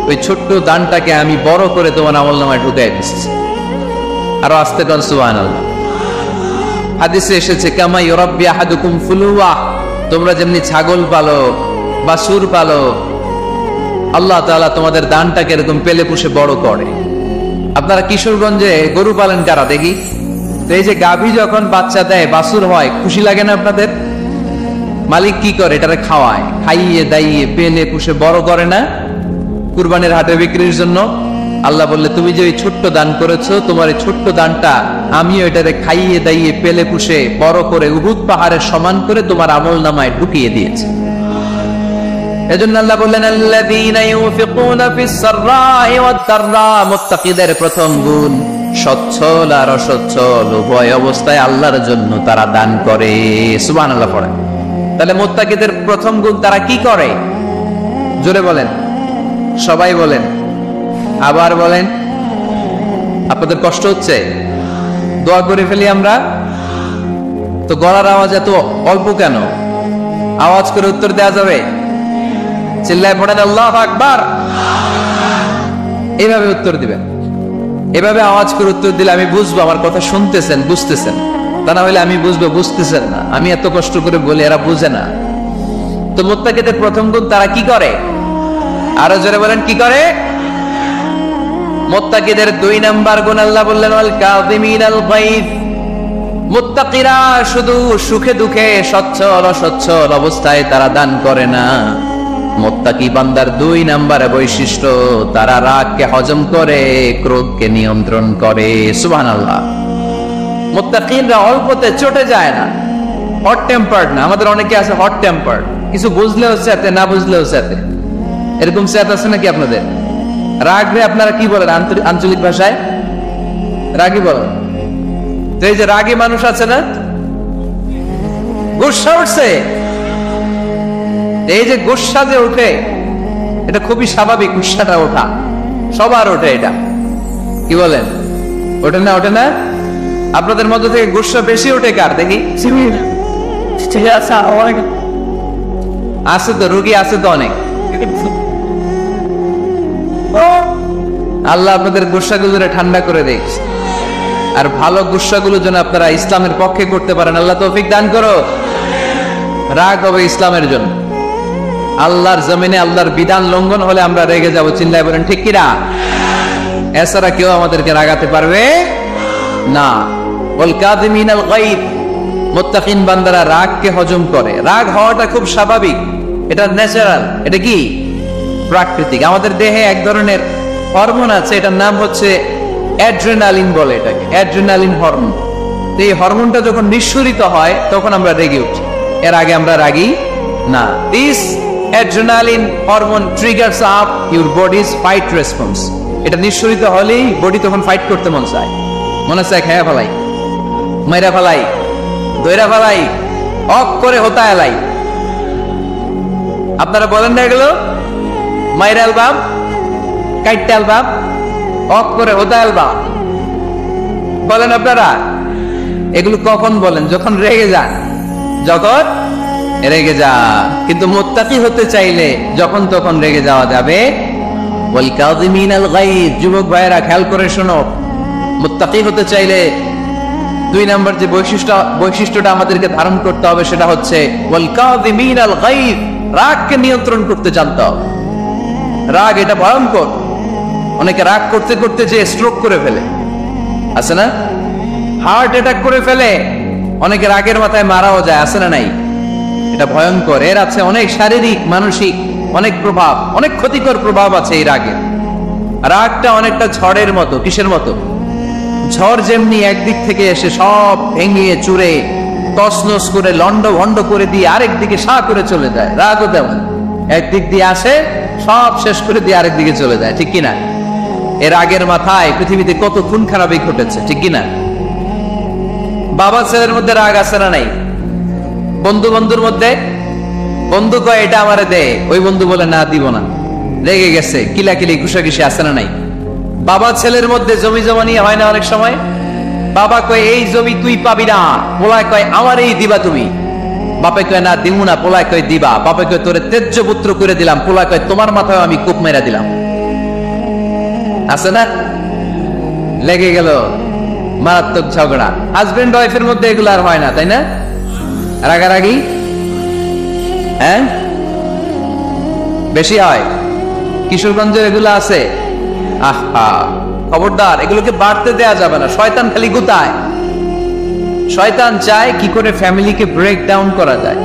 Speaker 1: ওই ছোট্ট দানটাকে আমি বড় করে তোমার আমলনামায় ঢুকাই দিচ্ছি। আরো আস্তে কোন সুবহানাল্লাহ। হাদিসে এসেছে, কামা ইউরাব্বি আহাদুকুম ফুলুয়া, তোমরা যেমনি ছাগল পালো, বাছুর পালো, আল্লাহ তাআলা তোমাদের দানটাকে এরকম পেলে পুষে বড় করে। আপনারা কিশোরগঞ্জে গরু পালেন কারা দেখি? তো এই যে গাভী যখন বাচ্চা দেয়, বাছুর হয়, খুশি লাগে না আপনাদের? মালিক কি করে? এটারে খাওয়ায়, খাইয়ে দাইয়ে পেলে পুষে বড় করে না? কুরবানির হাটে বিক্রির জন্য। আল্লাহ বললে, তুমি যে ওই ছোট্ট দান করেছো, তোমার এই ছোট্ট দানটা আমিও এটারে খাইয়ে দাইয়ে পেলে পুষে বড় করে উহুদ পাহাড়ের সমান করে তোমার আমলনামায় ঢুকিয়ে দিয়েছে। এজন্য আল্লাহ বললেন, আল্লাযীনা ইউনফিকুনা ফিস সাররাই ওয়াদ দাররা, মুত্তাকিদের প্রথম গুণ সচ্ছল আর অসচ্ছল উভয় অবস্থায় আল্লাহর জন্য তারা দান করে। সুবহানাল্লাহ পড়েন। তাহলে মুত্তাকিদের প্রথম গুণ তারা কি করে? জোরে বলেন, সবাই বলেন, আবার বলেন। আপনাদের কষ্ট হচ্ছে? দোয়া করে ফেলি আমরা তো। গলার আওয়াজ এত অল্প কেন? আওয়াজ করে উত্তর দেওয়া যাবে? চিল্লায় পড়েন আল্লাহু আকবার। এইভাবে উত্তর দিবেন, এভাবে আওয়াজ করে উত্তর দিলে আমি বুঝবো আমার কথা শুনতেছেন, বুঝতেছেন। তা না হলে আমি বুঝবো বুঝতেছেন না, আমি এত কষ্ট করে বলি এরা বুঝে না। তো মুত্তাকিদের প্রথম গুণ তারা কি করে? আরো জোরে বলেন, কি করে? মুত্তাকিদের 2 নাম্বার গুণ আল্লাহ বললেন, ওয়াল কাযিমিনাল গায়জ। মুত্তাকিরা শুধু সুখে দুঃখে সচ্ছল অসচ্ছল অবস্থায় তারা দান করে না। মুত্তাকি বান্দার 2 নাম্বার বৈশিষ্ট্য, তারা রাগকে হজম করে, ক্রোধকে নিয়ন্ত্রণ করে। সুবহানাল্লাহ। মুত্তাকিনরা অল্পতে চটে যায় না, হট টেম্পার্ড না। আমাদের অনেকে আছে হট টেম্পার্ড, কিছু বুঝলেও সাথে, না বুঝলেও সাথে। এরকম স্যাত আছে নাকি আপনাদের? রাগরে আপনারা কি বলেন আঞ্চলিক ভাষায়? রাগী বলেন। তো এই যে রাগী মানুষ আছে না, গুসা উঠছে, এই যে গুসা যে ওঠে, এটা খুবই স্বাভাবিক। গুসাটা ওঠা সবার ওঠে, এটা কি বলেন? ওঠে না? ওঠে না? আপনাদের মধ্যে থেকে গুসা বেশি ওঠে কার দেখি? আছে তো, রোগী আছে তো অনেক। আল্লাহ আপনাদের গুসাগুলো ঠান্ডা করে দেখছে, আর ভালো গুসাগুলো যেন আপনারা ইসলামের পক্ষে করতে পারেন। আল্লাহ তৌফিক দান করো। রাগ হবে ইসলামের জন্য। আল্লাহর জমিনে আল্লাহর বিধান লঙ্ঘন হলে আমরা রেগে যাব। চিল্লায় বলেন ঠিক কিনা? এছাড়া কেউ আমাদেরকে রাগাতে পারবে না। ওয়াল কাযিমিনাল গায়জ, মুত্তাকিন বান্দারা রাগকে হজম করে। রাগ হওয়াটা খুব স্বাভাবিক, এটা ন্যাচারাল, এটা কি প্রাকৃতিক। আমাদের দেহে এক ধরনের হরমোন আছে, এটার নাম হচ্ছে অ্যাড্রেনালিন বলে এটাকে, অ্যাড্রেনালিন হরমোন। তো এই হরমোনটা যখন নিঃসরিত হয় তখন আমরা রেগে উঠি, এর আগে আমরা রাগি না। This adrenaline hormone triggers up your bodies fight response. এটা নিঃসরিত হলেই বডি তখন ফাইট করতে মন চায়, মনে চায় খেয়া ফেলাই, মাইরা ফেলাই, দইরা ফেলাই, অক করে হতা এলাই। আপনারা বলেন না এগুলো? মাইরা অ্যালবাম, কাইটটা অ্যালবাম, অক করে হতা অ্যালবাম বলেন আপনারা? এগুলো কখন বলেন? যখন রেগে যান, যখন রেগে যা। কিন্তু মুত্তাকি হতে চাইলে যখন তখন রেগে যাওয়া যাবে। ওয়াল কাযিমিনাল গায়জ, যুবক ভাইয়েরা খেয়াল করে শোনো, মুত্তাকি হতে চাইলে 2 নাম্বার যে বৈশিষ্ট্যটা আমাদেরকে ধারণ করতে হবে সেটা হচ্ছে ওয়াল কাযিমিনাল গায়জ, রাগকে নিয়ন্ত্রণ করতে জানতে হবে। রাগ এটা ভয়ঙ্কর। অনেকে রাগ করতে করতে যে স্ট্রোক করে ফেলে, আছে না? হার্ট অ্যাটাক করে ফেলে, অনেকের রাগের মাথায় মারাও যায়, আছে না নাই? এটা ভয়ঙ্কর। এর আছে অনেক শারীরিক মানসিক অনেক প্রভাব, অনেক ক্ষতিকর প্রভাব আছে এই রাগের। রাগটা অনেকটা ঝড়ের মতো। কিসের মতো? ঝড় যেমনি একদিক থেকে এসে সব ভেঙে চুরে তছনছ করে লন্ড ভন্ড করে দিয়ে আরেক দিকে সা করে চলে যায়, রাগও তেমন একদিক দিয়ে আসে সব শেষ করে দিয়ে আরেক দিকে চলে যায়, ঠিক কিনা? এর রাগের মাথায় পৃথিবীতে কত খুন খারাপই ঘটেছে, ঠিক কিনা? বাবা ছেলের মধ্যে রাগ আছে না নাই? বন্ধু বন্ধুর মধ্যে, বন্ধু কয় এটা আমারে দে, ওই বন্ধু বলে না দিব না, রেগে গেছে, কিলাকিলি ঘুষাঘুষি আছে না নাই? বাবা ছেলের মধ্যে জমি জমা নিয়ে হয় না অনেক সময়? বাবা কয় এই জমি তুই পাবি না, পোলায় কয় আমার এই দিবা তুমি। বাপে কয় না দিমু না, পোলায় কয় দিবা। বাপে কয় তোরে তেজ্য পুত্র করে দিলাম, পোলায় কয় তোমার মাথায় আমি কূপ মেরা দিলাম। আছে না? লেগে গেল, মারাত্মক ঝগড়া। হাজবেন্ড ওয়াইফের মধ্যে এগুলো আর হয় না, তাই না? রাগারাগি হ্যাঁ বেশি হয়। কিশোরগঞ্জে এগুলো আছে। আহা, খবরদার, এগুলোকে বাড়তে দেয়া যাবে না। শয়তান খালি গুতায়। শয়তান চায় কি করে ফ্যামিলিকে ব্রেক ডাউন করা যায়।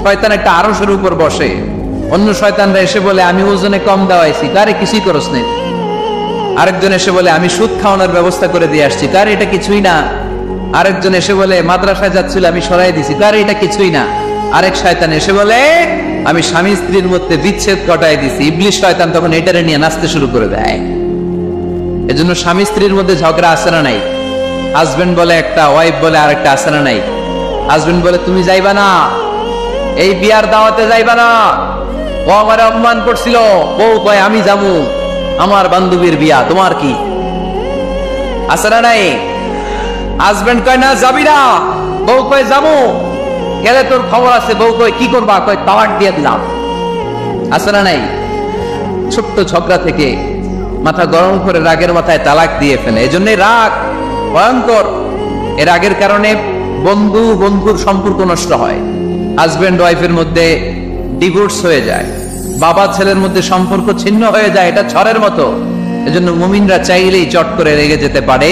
Speaker 1: শয়তান একটা আরশের উপর বসে, অন্য শয়তানরা এসে বলে আমি ওজনে কম দেওয়াইছি, কারে কিছুই করস নেই। আরেকজন এসে বলে আমি সুদ খাওয়ানোর ব্যবস্থা করে দিয়ে আসছি, কারে এটা কিছুই না। আরেকজন এসে বলে মাদ্রাসায় যাচ্ছিল আমি সরাই দিছি, কারে এটা কিছুই না। আরেক শয়তান এসে বলে আমি স্বামী স্ত্রীর মধ্যে বিচ্ছেদ ঘটাই দিছি। ইবলিশ শয়তান তখন এটারে নিয়ে নাচতে শুরু করে দেয়। এজন্য স্বামী স্ত্রীর মধ্যে ঝগড়া আছে না নাই? হাজবেন্ড বলে একটা, ওয়াইফ বলে আরেকটা, আছে না নাই? হাজবেন্ড বলে তুমি যাইবা না, এই বিয়ার দাওয়াতে যাইবা না, ও আমার অপমান করছিল। বউ কয় আমি যাবো, আমার বান্ধবীর বিয়া, তোমার কি? আছে না নাই? হাজবেন্ড কয় না যাবি না, বউ কয় যাবো, গেলে তোর খবর আছে। বউ কয় কি করবা? কয় তালাক দিয়ে দিলাম। আছে না নাই? ছোট্ট ঝগড়া থেকে মাথা গরম করে রাগের মাথায় তালাক দিয়ে ফেলে। এজন্য রাগ ভয়ঙ্কর। এর রাগের কারণে বন্ধু বন্ধুর সম্পর্ক নষ্ট হয়, হাজবেন্ড ওয়াইফের মধ্যে ডিভোর্স হয়ে যায়, বাবা ছেলের মধ্যে সম্পর্ক ছিন্ন হয়ে যায়। এটা ঝড়ের মতো। এজন্য মুমিনরা চাইলেই চট করে রেগে যেতে পারে